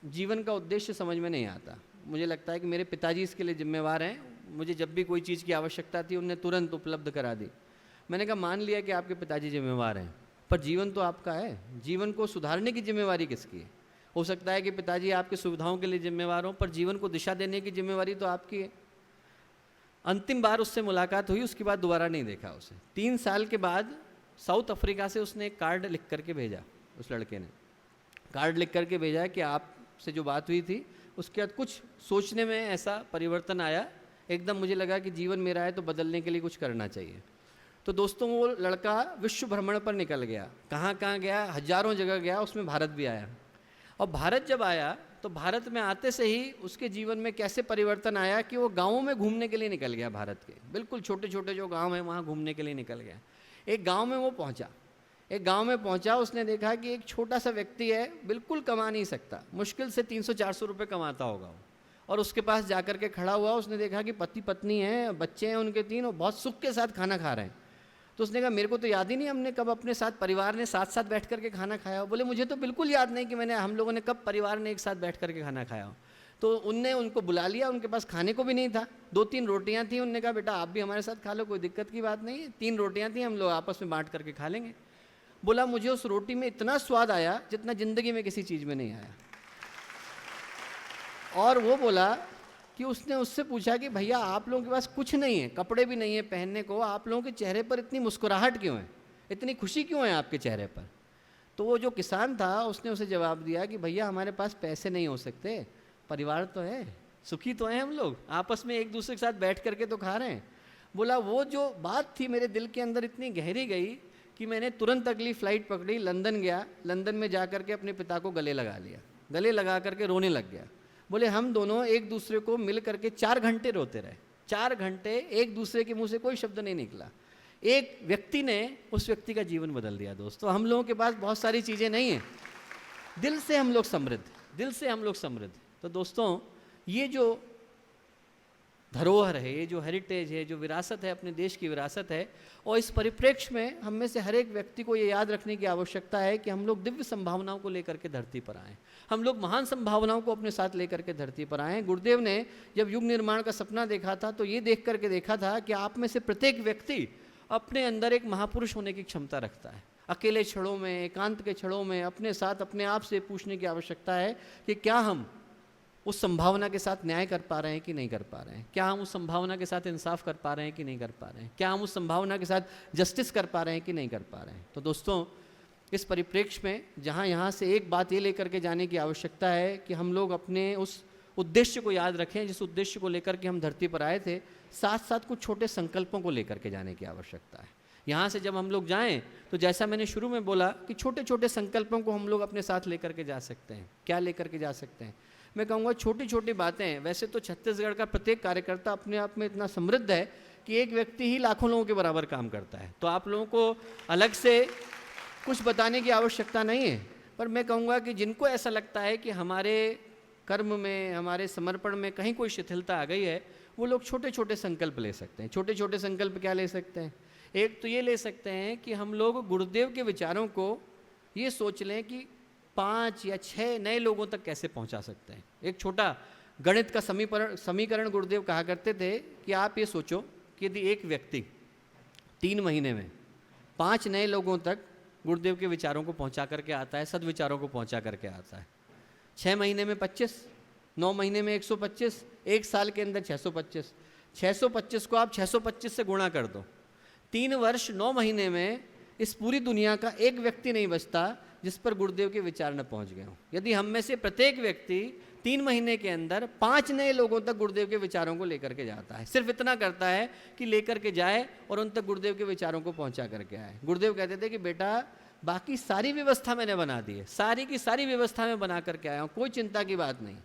जीवन का उद्देश्य समझ में नहीं आता। मुझे लगता है कि मेरे पिताजी इसके लिए जिम्मेवार हैं, मुझे जब भी कोई चीज़ की आवश्यकता थी उन्हें तुरंत उपलब्ध करा दी। मैंने कहा मान लिया कि आपके पिताजी जिम्मेवार हैं, पर जीवन तो आपका है, जीवन को सुधारने की जिम्मेवारी किसकी है? हो सकता है कि पिताजी आपकी सुविधाओं के लिए जिम्मेवार हों, पर जीवन को दिशा देने की जिम्मेवारी तो आपकी है। अंतिम बार उससे मुलाकात हुई, उसके बाद दोबारा नहीं देखा उसे। 3 साल के बाद साउथ अफ्रीका से उसने एक कार्ड लिख करके भेजा, उस लड़के ने कार्ड लिख करके भेजा कि आपसे जो बात हुई थी उसके बाद कुछ सोचने में ऐसा परिवर्तन आया, एकदम मुझे लगा कि जीवन मेरा है तो बदलने के लिए कुछ करना चाहिए। तो दोस्तों वो लड़का विश्व भ्रमण पर निकल गया, कहाँ कहाँ गया, हजारों जगह गया, उसमें भारत भी आया। और भारत जब आया तो भारत में आते से ही उसके जीवन में कैसे परिवर्तन आया कि वो गाँवों में घूमने के लिए निकल गया। भारत के बिल्कुल छोटे छोटे जो गाँव हैं वहाँ घूमने के लिए निकल गया। एक गाँव में वो पहुँचा, एक गांव में पहुंचा, उसने देखा कि एक छोटा सा व्यक्ति है, बिल्कुल कमा नहीं सकता, मुश्किल से 300-400 रुपये कमाता होगा वो, और उसके पास जाकर के खड़ा हुआ। उसने देखा कि पति पत्नी हैं, बच्चे हैं उनके 3, और बहुत सुख के साथ खाना खा रहे हैं। तो उसने कहा मेरे को तो याद ही नहीं हमने कब अपने साथ परिवार ने साथ साथ बैठ करके खाना खाया हो। बोले मुझे तो बिल्कुल याद नहीं कि हम लोगों ने कब परिवार ने एक साथ बैठ करके खाना खाया हो। तो उनने उनको बुला लिया, उनके पास खाने को भी नहीं था, 2-3 रोटियाँ थी। उनने कहा बेटा आप भी हमारे साथ खा लो, कोई दिक्कत की बात नहीं है, 3 रोटियाँ थी, हम लोग आपस में बांट करके खा लेंगे। बोला मुझे उस रोटी में इतना स्वाद आया जितना ज़िंदगी में किसी चीज़ में नहीं आया। और वो बोला कि उसने उससे पूछा कि भैया आप लोगों के पास कुछ नहीं है, कपड़े भी नहीं है पहनने को, आप लोगों के चेहरे पर इतनी मुस्कुराहट क्यों है, इतनी खुशी क्यों है आपके चेहरे पर? तो वो जो किसान था उसने उसे जवाब दिया कि भैया हमारे पास पैसे नहीं हो सकते, परिवार तो है, सुखी तो हैं हम लोग, आपस में एक दूसरे के साथ बैठ करके तो खा रहे हैं। बोला वो जो बात थी मेरे दिल के अंदर इतनी गहरी गई कि मैंने तुरंत अगली फ़्लाइट पकड़ी, लंदन गया, लंदन में जा कर के अपने पिता को गले लगा लिया, गले लगा करके रोने लग गया। बोले हम दोनों एक दूसरे को मिल करके 4 घंटे रोते रहे, 4 घंटे एक दूसरे के मुंह से कोई शब्द नहीं निकला। एक व्यक्ति ने उस व्यक्ति का जीवन बदल दिया। दोस्तों हम लोगों के पास बहुत सारी चीज़ें नहीं हैं, दिल से हम लोग समृद्ध, दिल से हम लोग समृद्ध। तो दोस्तों ये जो धरोहर है, ये जो हेरिटेज है, जो विरासत है, अपने देश की विरासत है, और इस परिप्रेक्ष्य में हम में से हर एक व्यक्ति को ये याद रखने की आवश्यकता है कि हम लोग दिव्य संभावनाओं को लेकर के धरती पर आएँ, हम लोग महान संभावनाओं को अपने साथ लेकर के धरती पर आएँ। गुरुदेव ने जब युग निर्माण का सपना देखा था तो ये देख करके देखा था कि आप में से प्रत्येक व्यक्ति अपने अंदर एक महापुरुष होने की क्षमता रखता है। अकेले क्षणों में, एकांत के क्षणों में अपने साथ अपने आप से पूछने की आवश्यकता है कि क्या हम उस संभावना के साथ न्याय कर पा रहे हैं कि नहीं कर पा रहे हैं, क्या हम उस संभावना के साथ इंसाफ कर पा रहे हैं कि नहीं कर पा रहे हैं, क्या हम उस संभावना के साथ जस्टिस कर पा रहे हैं कि नहीं कर पा रहे हैं। तो दोस्तों इस परिप्रेक्ष्य में जहाँ यहाँ से एक बात ये लेकर के जाने की आवश्यकता है कि हम लोग अपने उस उद्देश्य को याद रखें जिस उद्देश्य को लेकर के हम धरती पर आए थे, साथ साथ कुछ छोटे संकल्पों को लेकर के जाने की आवश्यकता है। यहाँ से जब हम लोग जाएं तो जैसा मैंने शुरू में बोला कि छोटे छोटे संकल्पों को हम लोग अपने साथ लेकर के जा सकते हैं। क्या लेकर के जा सकते हैं? मैं कहूँगा छोटी छोटी बातें। वैसे तो छत्तीसगढ़ का प्रत्येक कार्यकर्ता अपने आप में इतना समृद्ध है कि एक व्यक्ति ही लाखों लोगों के बराबर काम करता है, तो आप लोगों को अलग से कुछ बताने की आवश्यकता नहीं है। पर मैं कहूँगा कि जिनको ऐसा लगता है कि हमारे कर्म में, हमारे समर्पण में कहीं कोई शिथिलता आ गई है, वो लोग छोटे छोटे संकल्प ले सकते हैं। छोटे छोटे संकल्प क्या ले सकते हैं? एक तो ये ले सकते हैं कि हम लोग गुरुदेव के विचारों को ये सोच लें कि 5 या 6 नए लोगों तक कैसे पहुंचा सकते हैं। एक छोटा गणित का समीकरण गुरुदेव कहा करते थे कि आप ये सोचो कि यदि एक व्यक्ति 3 महीने में 5 नए लोगों तक गुरुदेव के विचारों को पहुंचा करके आता है, सद्विचारों को पहुंचा करके आता है, 6 महीने में 25, 9 महीने में 125, 1 साल के अंदर 625, 625 को आप 625 से गुणा कर दो, 3 वर्ष 9 महीने में इस पूरी दुनिया का एक व्यक्ति नहीं बचता जिस पर गुरुदेव के विचार न पहुंच गए हों। यदि हम में से प्रत्येक व्यक्ति 3 महीने के अंदर 5 नए लोगों तक गुरुदेव के विचारों को लेकर के जाता है, सिर्फ इतना करता है कि लेकर के जाए और उन तक गुरुदेव के विचारों को पहुंचा करके आए। गुरुदेव कहते थे कि बेटा बाकी सारी व्यवस्था मैंने बना दी है, सारी की सारी व्यवस्था मैं बना करके आया हूँ, कोई चिंता की बात नहीं।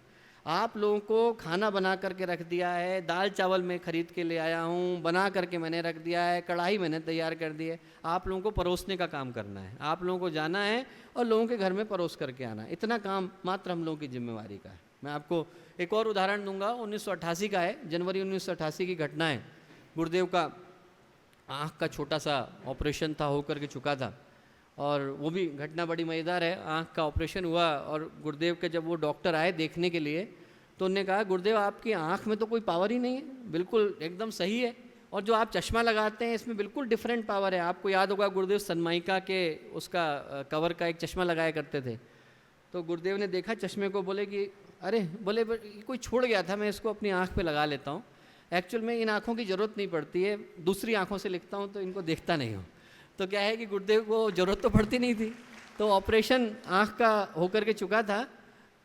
आप लोगों को खाना बना करके रख दिया है, दाल चावल मैं खरीद के ले आया हूँ, बना करके मैंने रख दिया है, कढ़ाई मैंने तैयार कर दी है, आप लोगों को परोसने का काम करना है, आप लोगों को जाना है और लोगों के घर में परोस करके आना है। इतना काम मात्र हम लोगों की जिम्मेवारी का है। मैं आपको एक और उदाहरण दूंगा, 1988 का है, जनवरी 1988 की घटना है। गुरुदेव का आँख का छोटा सा ऑपरेशन था, होकर के चुका था, और वो भी घटना बड़ी मज़ेदार है। आँख का ऑपरेशन हुआ और गुरुदेव के जब वो डॉक्टर आए देखने के लिए तो उन्होंने कहा गुरुदेव आपकी आँख में तो कोई पावर ही नहीं है, बिल्कुल एकदम सही है, और जो आप चश्मा लगाते हैं इसमें बिल्कुल डिफरेंट पावर है। आपको याद होगा गुरुदेव सनमाइका के उसका कवर का एक चश्मा लगाया करते थे। तो गुरुदेव ने देखा चश्मे को, बोले कि अरे, बोले कोई छोड़ गया था, मैं इसको अपनी आँख पे लगा लेता हूँ, एक्चुअल में इन आँखों की ज़रूरत नहीं पड़ती है, दूसरी आँखों से लिखता हूँ तो इनको देखता नहीं हूँ। तो क्या है कि गुरुदेव को ज़रूरत तो पड़ती नहीं थी, तो ऑपरेशन आँख का होकर के चुका था।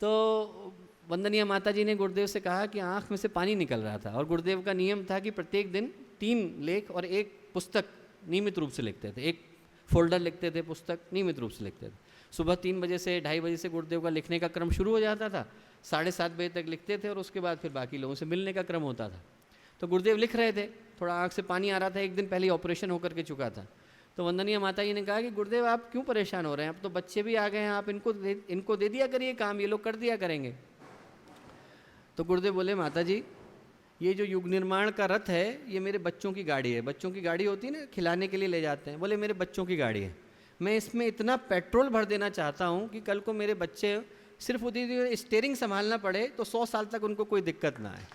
तो वंदनीय माता जी ने गुरुदेव से कहा कि आँख में से पानी निकल रहा था, और गुरुदेव का नियम था कि प्रत्येक दिन 3 लेख और 1 पुस्तक नियमित रूप से लिखते थे, एक फोल्डर लिखते थे, पुस्तक नियमित रूप से लिखते थे। सुबह 3 बजे से 2:30 बजे से गुरुदेव का लिखने का क्रम शुरू हो जाता था, 7:30 बजे तक लिखते थे, और उसके बाद फिर बाकी लोगों से मिलने का क्रम होता था। तो गुरुदेव लिख रहे थे, थोड़ा आँख से पानी आ रहा था, एक दिन पहले ऑपरेशन होकर के चुका था। तो वंदनीय माता जी ने कहा कि गुरुदेव आप क्यों परेशान हो रहे हैं, अब तो बच्चे भी आ गए हैं, आप इनको दे दिया करिए काम, ये लोग कर दिया करेंगे। तो गुरुदेव बोले माता जी ये जो युग निर्माण का रथ है ये मेरे बच्चों की गाड़ी है, बच्चों की गाड़ी होती है ना, खिलाने के लिए ले जाते हैं, बोले मेरे बच्चों की गाड़ी है, मैं इसमें इतना पेट्रोल भर देना चाहता हूँ कि कल को मेरे बच्चे सिर्फ उधर स्टीयरिंग संभालना पड़े तो 100 साल तक उनको कोई दिक्कत ना आए।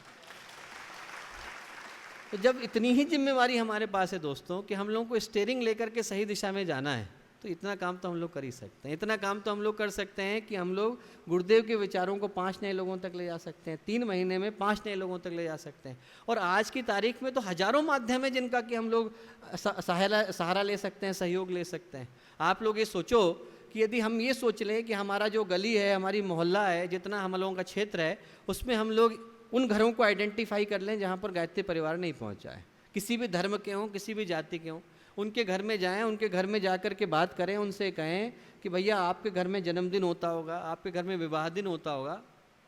तो जब इतनी ही जिम्मेवारी हमारे पास है दोस्तों कि हम लोगों को स्टीयरिंग लेकर के सही दिशा में जाना है, तो इतना काम तो हम लोग कर ही सकते हैं। इतना काम तो हम लोग कर सकते हैं कि हम लोग गुरुदेव के विचारों को 5 नए लोगों तक ले जा सकते हैं, 3 महीने में 5 नए लोगों तक ले जा सकते हैं। और आज की तारीख में तो हजारों माध्यम है जिनका कि हम लोग सहारा ले सकते हैं, सहयोग ले सकते हैं। आप लोग ये सोचो कि यदि हम ये सोच लें कि हमारा जो गली है, हमारी मोहल्ला है, जितना हम लोगों का क्षेत्र है, उसमें हम लोग उन घरों को आइडेंटिफाई कर लें जहाँ पर गायत्री परिवार नहीं पहुँचा है, किसी भी धर्म के हों, किसी भी जाति के हों, उनके घर में जाएं, उनके घर में जा कर के बात करें, उनसे कहें कि भैया आपके घर में जन्मदिन होता होगा, आपके घर में विवाह दिन होता होगा,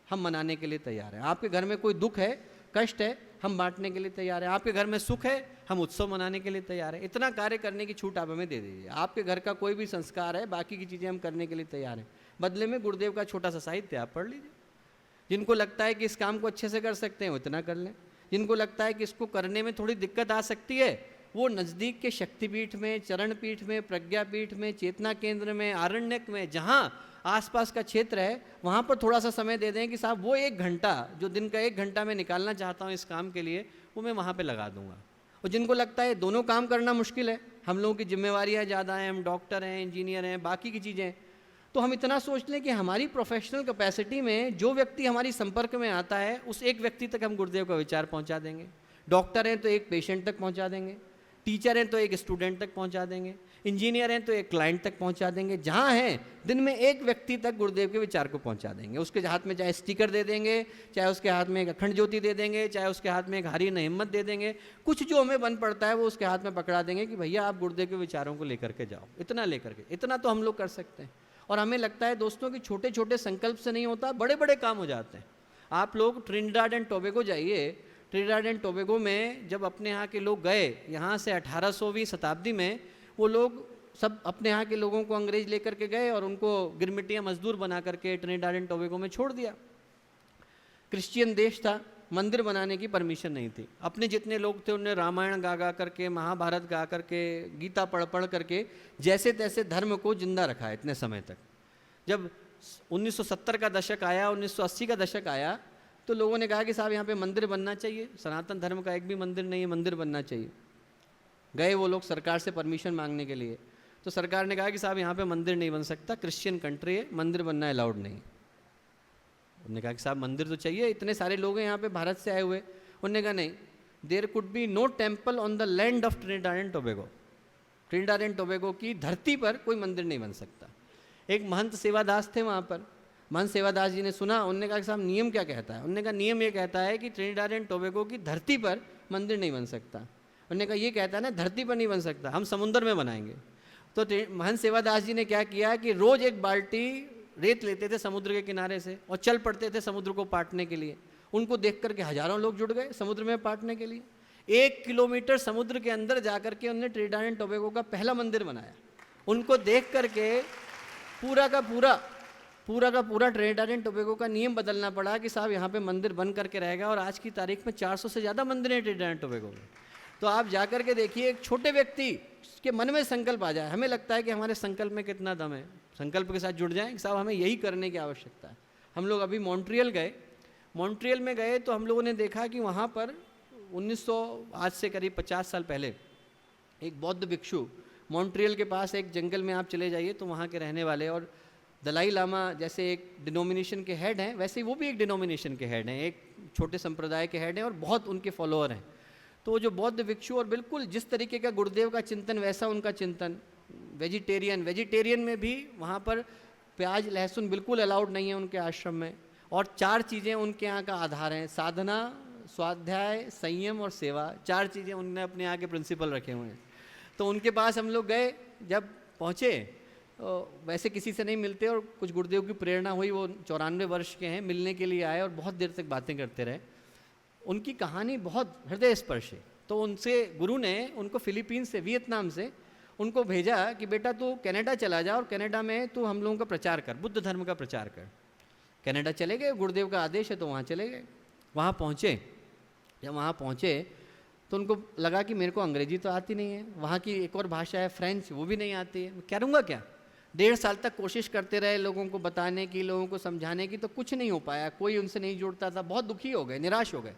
हम मनाने के लिए तैयार हैं। आपके घर में कोई दुख है, कष्ट है, हम बांटने के लिए तैयार हैं। आपके घर में सुख है, हम उत्सव मनाने के लिए तैयार हैं। इतना कार्य करने की छूट आप हमें दे दीजिए। आपके घर का कोई भी संस्कार है, बाकी की चीज़ें हम करने के लिए तैयार हैं। बदले में गुरुदेव का छोटा सा साहित्य आप पढ़ लीजिए। जिनको लगता है कि इस काम को अच्छे से कर सकते हैं वो इतना कर लें, जिनको लगता है कि इसको करने में थोड़ी दिक्कत आ सकती है वो नज़दीक के शक्तिपीठ में, चरणपीठ में, प्रज्ञापीठ में, चेतना केंद्र में, आरण्यक में, जहाँ आसपास का क्षेत्र है वहाँ पर थोड़ा सा समय दे दें कि साहब वो 1 घंटा जो दिन का 1 घंटा मैं निकालना चाहता हूँ इस काम के लिए, वो मैं वहाँ पे लगा दूंगा। और जिनको लगता है दोनों काम करना मुश्किल है, हम लोगों की जिम्मेवारियाँ ज़्यादा हैं, हम डॉक्टर हैं, इंजीनियर हैं, बाकी की चीज़ें, तो हम इतना सोच लें कि हमारी प्रोफेशनल कैपेसिटी में जो व्यक्ति हमारी संपर्क में आता है उस एक व्यक्ति तक हम गुरुदेव का विचार पहुँचा देंगे। डॉक्टर हैं तो एक पेशेंट तक पहुँचा देंगे, टीचर हैं तो एक स्टूडेंट तक पहुंचा देंगे, इंजीनियर हैं तो एक क्लाइंट तक पहुंचा देंगे। जहां हैं दिन में एक व्यक्ति तक गुरुदेव के विचार को पहुंचा देंगे। उसके हाथ में चाहे स्टिकर दे देंगे, चाहे उसके हाथ में एक अखंड ज्योति दे देंगे, चाहे उसके हाथ में एक हारी न हिम्मत दे देंगे, कुछ जो हमें बन पड़ता है वो उसके हाथ में पकड़ा देंगे कि भैया आप गुरुदेव के विचारों को लेकर के जाओ। इतना लेकर के, इतना तो हम लोग कर सकते हैं। और हमें लगता है दोस्तों कि छोटे छोटे संकल्प से नहीं होता, बड़े बड़े काम हो जाते हैं। आप लोग ट्रिनिडाड एंड टोबैगो जाइए, ट्रिनिडाड एंड टोबैगो में जब अपने यहाँ के लोग गए, यहाँ से 1800वीं शताब्दी में वो लोग सब अपने यहाँ के लोगों को अंग्रेज लेकर के गए और उनको गिरमिटिया मजदूर बना करके ट्रिनिडाड एंड टोबैगो में छोड़ दिया। क्रिश्चियन देश था, मंदिर बनाने की परमिशन नहीं थी। अपने जितने लोग थे उन्हें रामायण गा गा करके, महाभारत गा करके, गीता पढ़ पढ़ करके जैसे तैसे धर्म को जिंदा रखा इतने समय तक। जब 1970 का दशक आया, 1980 का दशक आया, तो लोगों ने कहा कि साहब यहाँ पे मंदिर बनना चाहिए, सनातन धर्म का एक भी मंदिर नहीं है, मंदिर बनना चाहिए। गए वो लोग सरकार से परमिशन मांगने के लिए, तो सरकार ने कहा कि साहब यहाँ पे मंदिर नहीं बन सकता, क्रिश्चियन कंट्री है, मंदिर बनना अलाउड नहीं। उन्होंने कहा कि साहब मंदिर तो चाहिए, इतने सारे लोग हैं यहाँ पे भारत से आए हुए। उन्होंने कहा नहीं, there could be no temple on the land of Trinidad and Tobago. Trinidad and Tobago की धरती पर कोई मंदिर नहीं बन सकता। एक महंत सेवादास थे वहाँ पर, महंत सेवादास जी ने सुना, उन्होंने कहा कि साहब नियम क्या कहता है? उन्होंने कहा नियम ये कहता है कि ट्रिनिडाद एंड टोबैगो की धरती पर मंदिर नहीं बन सकता। उन्होंने कहा ये कहता है ना धरती पर नहीं बन सकता, हम समुद्र में बनाएंगे। तो महंत सेवादास जी ने क्या किया कि रोज़ एक बाल्टी रेत लेते थे समुद्र के किनारे से और चल पड़ते थे समुद्र को पाटने के लिए। उनको देख करके हजारों लोग जुड़ गए समुद्र में पाटने के लिए। 1 किलोमीटर समुद्र के अंदर जाकर के उन्होंने ट्रिनिडाद एंड टोबैगो का पहला मंदिर बनाया। उनको देख करके पूरा का पूरा ट्रिनिडाद एंड टोबैगो का नियम बदलना पड़ा कि साहब यहाँ पे मंदिर बन करके रहेगा। और आज की तारीख में 400 से ज़्यादा मंदिर हैं ट्रिनिडाद एंड टोबैगो में। तो आप जा कर के देखिए, एक छोटे व्यक्ति के मन में संकल्प आ जाए, हमें लगता है कि हमारे संकल्प में कितना दम है, संकल्प के साथ जुड़ जाएं कि साहब हमें यही करने की आवश्यकता है। हम लोग अभी मॉन्ट्रियल में गए तो हम लोगों ने देखा कि वहाँ पर 1900 आज से करीब 50 साल पहले एक बौद्ध भिक्षु, मॉन्ट्रियल के पास एक जंगल में आप चले जाइए तो वहाँ के रहने वाले, और दलाई लामा जैसे एक डिनोमिनेशन के हेड हैं, वैसे वो भी एक डिनोमिनेशन के हेड हैं, एक छोटे संप्रदाय के हेड हैं और बहुत उनके फॉलोअर हैं। तो वो जो बौद्ध भिक्षु, और बिल्कुल जिस तरीके का गुरुदेव का चिंतन वैसा उनका चिंतन, वेजिटेरियन में भी वहाँ पर प्याज लहसुन बिल्कुल अलाउड नहीं है उनके आश्रम में। और 4 चीज़ें उनके यहाँ का आधार हैं, साधना, स्वाध्याय, संयम और सेवा। 4 चीज़ें उन्होंने अपने यहाँ के प्रिंसिपल रखे हुए हैं। तो उनके पास हम लोग गए, जब पहुँचे वैसे किसी से नहीं मिलते, और कुछ गुरुदेव की प्रेरणा हुई, वो 94 वर्ष के हैं, मिलने के लिए आए और बहुत देर तक बातें करते रहे। उनकी कहानी बहुत हृदय स्पर्शी। तो उनसे गुरु ने उनको फिलीपींस से, वियतनाम से उनको भेजा कि बेटा तू कनाडा चला जा और कनाडा में तू हम लोगों का प्रचार कर, बुद्ध धर्म का प्रचार कर। कनाडा चले गए, गुरुदेव का आदेश है तो वहाँ चले गए। वहाँ पहुँचे, जब वहाँ पहुँचे तो उनको लगा कि मेरे को अंग्रेजी तो आती नहीं है, वहाँ की एक और भाषा है फ्रेंच, वो भी नहीं आती है, मैं करूँगा क्या? 1.5 साल तक कोशिश करते रहे लोगों को बताने की, लोगों को समझाने की, तो कुछ नहीं हो पाया, कोई उनसे नहीं जुड़ता था। बहुत दुखी हो गए, निराश हो गए।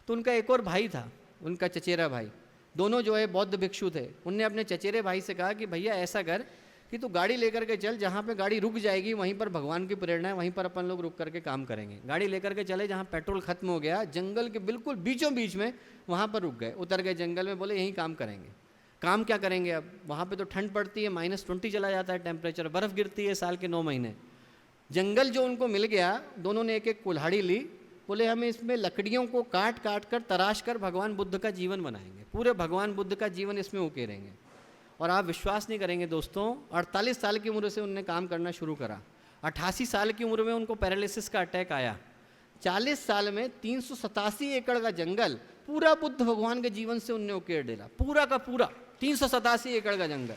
तो उनका एक और भाई था, उनका चचेरा भाई, दोनों जो है बौद्ध भिक्षु थे। उनने अपने चचेरे भाई से कहा कि भैया ऐसा कर कि तू गाड़ी लेकर के चल, जहाँ पे गाड़ी रुक जाएगी वहीं पर भगवान की प्रेरणा है, वहीं पर अपन लोग रुक करके काम करेंगे। गाड़ी लेकर के चले, जहाँ पेट्रोल खत्म हो गया, जंगल के बिल्कुल बीचों बीच में वहाँ पर रुक गए, उतर गए जंगल में, बोले यहीं काम करेंगे। काम क्या करेंगे अब? वहाँ पे तो ठंड पड़ती है, -20 चला जाता है टेम्परेचर, बर्फ़ गिरती है साल के 9 महीने। जंगल जो उनको मिल गया, दोनों ने एक एक कुल्हाड़ी ली, बोले हम इसमें लकड़ियों को काट काट कर, तराश कर भगवान बुद्ध का जीवन बनाएंगे, पूरे भगवान बुद्ध का जीवन इसमें उकेरेंगे। और आप विश्वास नहीं करेंगे दोस्तों, 48 साल की उम्र से उन्होंने काम करना शुरू करा। 88 साल की उम्र में उनको पैरालिसिस का अटैक आया। 40 साल में 387 एकड़ का जंगल पूरा बुद्ध भगवान के जीवन से उनने उकेर डाला, पूरा का पूरा 387 एकड़ का जंगल।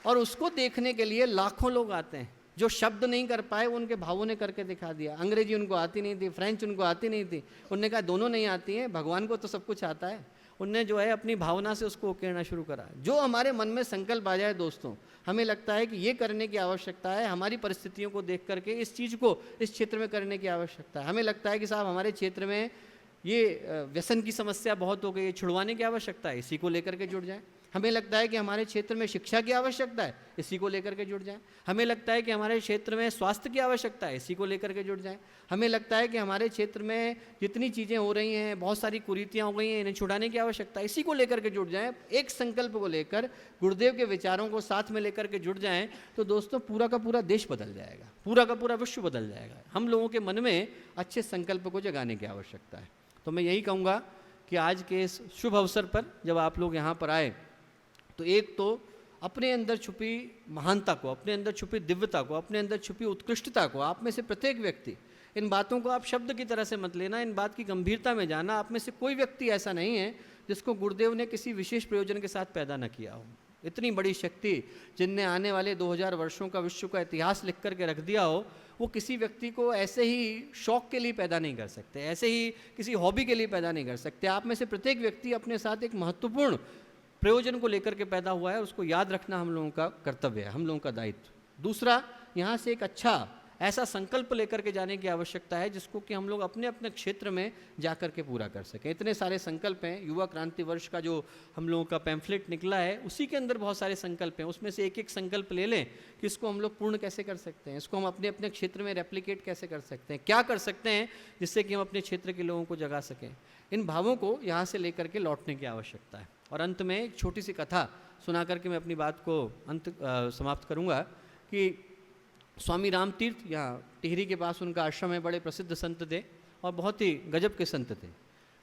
और उसको देखने के लिए लाखों लोग आते हैं। जो शब्द नहीं कर पाए वो उनके भावों ने करके दिखा दिया। अंग्रेजी उनको आती नहीं थी, फ्रेंच उनको आती नहीं थी, उनने कहा दोनों नहीं आती हैं, भगवान को तो सब कुछ आता है। उनने जो है अपनी भावना से उसको उकेरना शुरू करा। जो हमारे मन में संकल्प आ जाए दोस्तों, हमें लगता है कि ये करने की आवश्यकता है, हमारी परिस्थितियों को देख करके इस चीज़ को इस क्षेत्र में करने की आवश्यकता है। हमें लगता है कि साहब हमारे क्षेत्र में ये व्यसन की समस्या बहुत हो गई है, छुड़वाने की आवश्यकता है, इसी को लेकर के जुड़ जाएं। हमें लगता है कि हमारे क्षेत्र में शिक्षा की आवश्यकता है, इसी को लेकर के जुड़ जाएं। हमें लगता है कि हमारे क्षेत्र में स्वास्थ्य की आवश्यकता है, इसी को लेकर के जुड़ जाएं। हमें लगता है कि हमारे क्षेत्र में जितनी चीज़ें हो रही हैं, बहुत सारी कुरीतियाँ हो गई हैं, इन्हें छुड़ाने की आवश्यकता है, इसी को लेकर के जुड़ जाएं। एक संकल्प को लेकर, गुरुदेव के विचारों को साथ में लेकर के जुड़ जाएं, तो दोस्तों पूरा का पूरा देश बदल जाएगा, पूरा का पूरा विश्व बदल जाएगा। हम लोगों के मन में अच्छे संकल्प को जगाने की आवश्यकता है। तो मैं यही कहूँगा कि आज के इस शुभ अवसर पर जब आप लोग यहाँ पर आए, तो एक तो अपने अंदर छुपी महानता को, अपने अंदर छुपी दिव्यता को, अपने अंदर छुपी उत्कृष्टता को, आप में से प्रत्येक व्यक्ति, इन बातों को आप शब्द की तरह से मत लेना, इन बात की गंभीरता में जाना। आप में से कोई व्यक्ति ऐसा नहीं है जिसको गुरुदेव ने किसी विशेष प्रयोजन के साथ पैदा न किया हो। इतनी बड़ी शक्ति जिनने आने वाले 2000 वर्षों का विश्व का इतिहास लिख करके रख दिया हो, वो किसी व्यक्ति को ऐसे ही शौक के लिए पैदा नहीं कर सकते, ऐसे ही किसी हॉबी के लिए पैदा नहीं कर सकते। आप में से प्रत्येक व्यक्ति अपने साथ एक महत्वपूर्ण प्रयोजन को लेकर के पैदा हुआ है, उसको याद रखना हम लोगों का कर्तव्य है, हम लोगों का दायित्व। दूसरा, यहाँ से एक अच्छा ऐसा संकल्प लेकर के जाने की आवश्यकता है जिसको कि हम लोग अपने अपने क्षेत्र में जा कर के पूरा कर सकें। इतने सारे संकल्प हैं, युवा क्रांति वर्ष का जो हम लोगों का पैम्फलेट निकला है उसी के अंदर बहुत सारे संकल्प हैं। उसमें से एक एक संकल्प ले लें कि इसको हम लोग पूर्ण कैसे कर सकते हैं, इसको हम अपने अपने क्षेत्र में रेप्लिकेट कैसे कर सकते हैं, क्या कर सकते हैं जिससे कि हम अपने क्षेत्र के लोगों को जगा सकें। इन भावों को यहाँ से लेकर के लौटने की आवश्यकता है। और अंत में एक छोटी सी कथा सुना करके मैं अपनी बात को समाप्त करूँगा कि स्वामी राम तीर्थ यहाँ टिहरी के पास उनका आश्रम है, बड़े प्रसिद्ध संत थे और बहुत ही गजब के संत थे।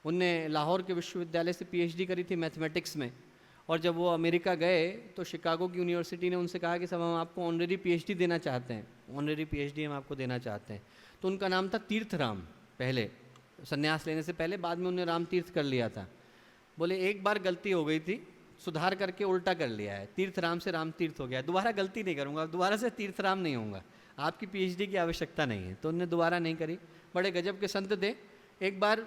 उनने लाहौर के विश्वविद्यालय से पीएचडी करी थी मैथमेटिक्स में, और जब वो अमेरिका गए तो शिकागो की यूनिवर्सिटी ने उनसे कहा कि साहब हम आपको ऑनरेरी पीएचडी देना चाहते हैं, ऑनरेरी पीएचडी हम आपको देना चाहते हैं। तो उनका नाम था तीर्थ राम, पहले संन्यास लेने से पहले, बाद में उन्होंने राम तीर्थ कर लिया था। बोले एक बार गलती हो गई थी, सुधार करके उल्टा कर लिया है, तीर्थ राम से राम तीर्थ हो गया, दोबारा गलती नहीं करूँगा, दोबारा से तीर्थ राम नहीं होऊंगा, आपकी पीएचडी की आवश्यकता नहीं है। तो उन्होंने दोबारा नहीं करी। बड़े गजब के संत थे। एक बार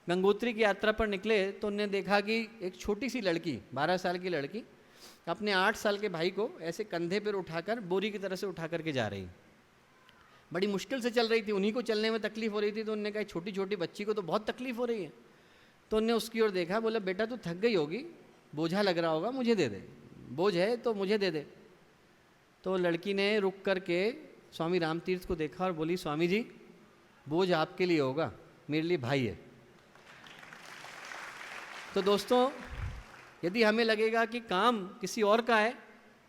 गंगोत्री की यात्रा पर निकले तो उन्होंने देखा कि एक छोटी सी लड़की, 12 साल की लड़की, अपने 8 साल के भाई को ऐसे कंधे पर उठाकर बोरी की तरह से उठा करके जा रही, बड़ी मुश्किल से चल रही थी, उन्हीं को चलने में तकलीफ हो रही थी। तो उन्होंने कहा छोटी छोटी बच्ची को तो बहुत तकलीफ हो रही है। तो उन्होंने उसकी ओर देखा, बोला बेटा तू थक गई होगी, बोझा लग रहा होगा, मुझे दे दे, बोझ है तो मुझे दे दे। तो लड़की ने रुक करके स्वामी राम तीर्थ को देखा और बोली स्वामी जी बोझ आपके लिए होगा, मेरे लिए भाई है। तो दोस्तों यदि हमें लगेगा कि काम किसी और का है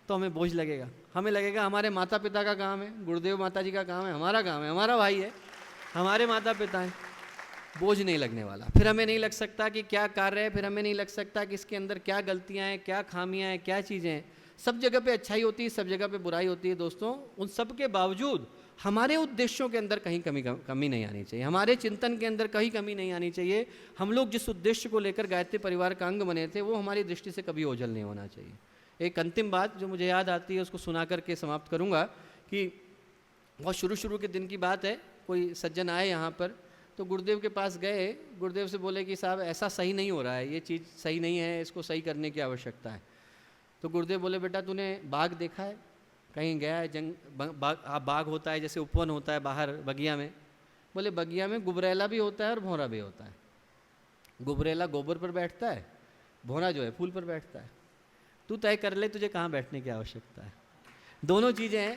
तो हमें बोझ लगेगा, हमें लगेगा हमारे माता पिता का काम है, गुरुदेव माता जी का काम है, हमारा काम है, हमारा भाई है, हमारे माता पिता हैं, बोझ नहीं लगने वाला। फिर हमें नहीं लग सकता कि क्या कार्य है, फिर हमें नहीं लग सकता कि इसके अंदर क्या गलतियां हैं, क्या खामियां हैं, क्या चीज़ें हैं। सब जगह पे अच्छाई होती है, सब जगह पे बुराई होती है। दोस्तों उन सब के बावजूद हमारे उद्देश्यों के अंदर कहीं कमी नहीं आनी चाहिए, हमारे चिंतन के अंदर कहीं कमी नहीं आनी चाहिए। हम लोग जिस उद्देश्य को लेकर गायत्री परिवार का अंग बने थे वो हमारी दृष्टि से कभी ओझल नहीं होना चाहिए। एक अंतिम बात जो मुझे याद आती है उसको सुना करके समाप्त करूँगा कि बहुत शुरू के दिन की बात है। कोई सज्जन आए यहाँ पर, तो गुरुदेव के पास गए, गुरुदेव से बोले कि साहब ऐसा सही नहीं हो रहा है, ये चीज़ सही नहीं है, इसको सही करने की आवश्यकता है। तो गुरुदेव बोले बेटा तूने बाग देखा है, कहीं गया है, बाग होता है जैसे उपवन होता है बाहर बगिया में। बोले बगिया में गुबरेला भी होता है और भौरा भी होता है। गुबरेला गोबर पर बैठता है, भौरा जो है फूल पर बैठता है। तू तय कर ले तुझे कहाँ बैठने की आवश्यकता है। दोनों चीज़ें हैं,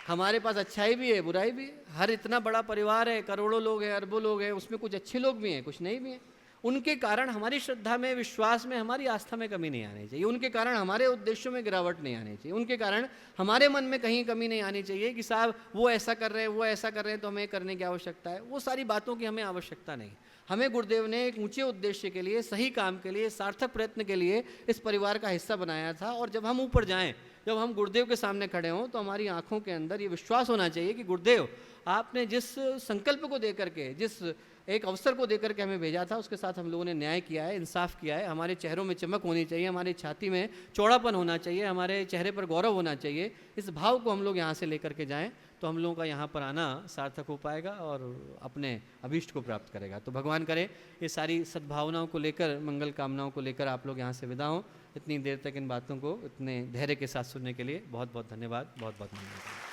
हमारे पास अच्छाई भी है, बुराई भी है। हर इतना बड़ा परिवार है, करोड़ों लोग हैं, अरबों लोग हैं, उसमें कुछ अच्छे लोग भी हैं, कुछ नहीं भी हैं। उनके कारण हमारी श्रद्धा में, विश्वास में, हमारी आस्था में कमी नहीं आनी चाहिए। उनके कारण हमारे उद्देश्यों में गिरावट नहीं आनी चाहिए। उनके कारण हमारे मन में कहीं कमी नहीं आनी चाहिए कि साहब वो ऐसा कर रहे हैं, वो ऐसा कर रहे हैं तो हमें करने की आवश्यकता है। वो सारी बातों की हमें आवश्यकता नहीं। हमें गुरुदेव ने एक ऊंचे उद्देश्य के लिए, सही काम के लिए, सार्थक प्रयत्न के लिए इस परिवार का हिस्सा बनाया था। और जब हम ऊपर जाएं, जब हम गुरुदेव के सामने खड़े हों, तो हमारी आंखों के अंदर ये विश्वास होना चाहिए कि गुरुदेव आपने जिस संकल्प को देकर के, जिस एक अवसर को देकर के हमें भेजा था, उसके साथ हम लोगों ने न्याय किया है, इंसाफ किया है। हमारे चेहरों में चमक होनी चाहिए, हमारी छाती में चौड़ापन होना चाहिए, हमारे चेहरे पर गौरव होना चाहिए। इस भाव को हम लोग यहाँ से लेकर के जाएं तो हम लोगों का यहाँ पर आना सार्थक हो पाएगा और अपने अभीष्ट को प्राप्त करेगा। तो भगवान करे ये सारी सद्भावनाओं को लेकर, मंगल कामनाओं को लेकर आप लोग यहाँ से विदा हों। इतनी देर तक इन बातों को इतने धैर्य के साथ सुनने के लिए बहुत बहुत धन्यवाद, बहुत बहुत धन्यवाद।